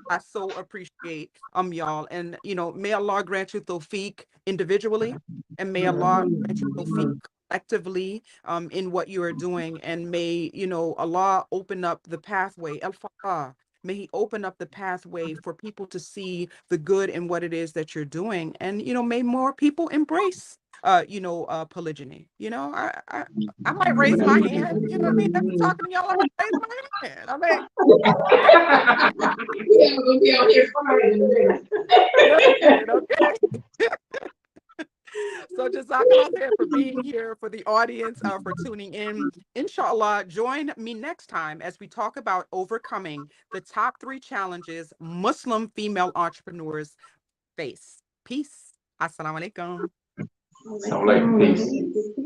I so appreciate y'all, and you know, may Allah grant you tawfiq individually, and may Allah grant you tawfiq collectively in what you are doing, and may, you know, Allah open up the pathway. Al-Fatah. May he open up the pathway for people to see the good in what it is that you're doing. And, you know, may more people embrace, polygyny. You know, I might raise my hand. You know what I mean? After talking to y'all, I might raise my hand. I mean, yeah, we'll be out here fighting. okay. So Jazakallah khair for being here, for the audience, for tuning in. Inshallah, join me next time as we talk about overcoming the top 3 challenges Muslim female entrepreneurs face. Peace. Assalamu alaikum. So like, peace.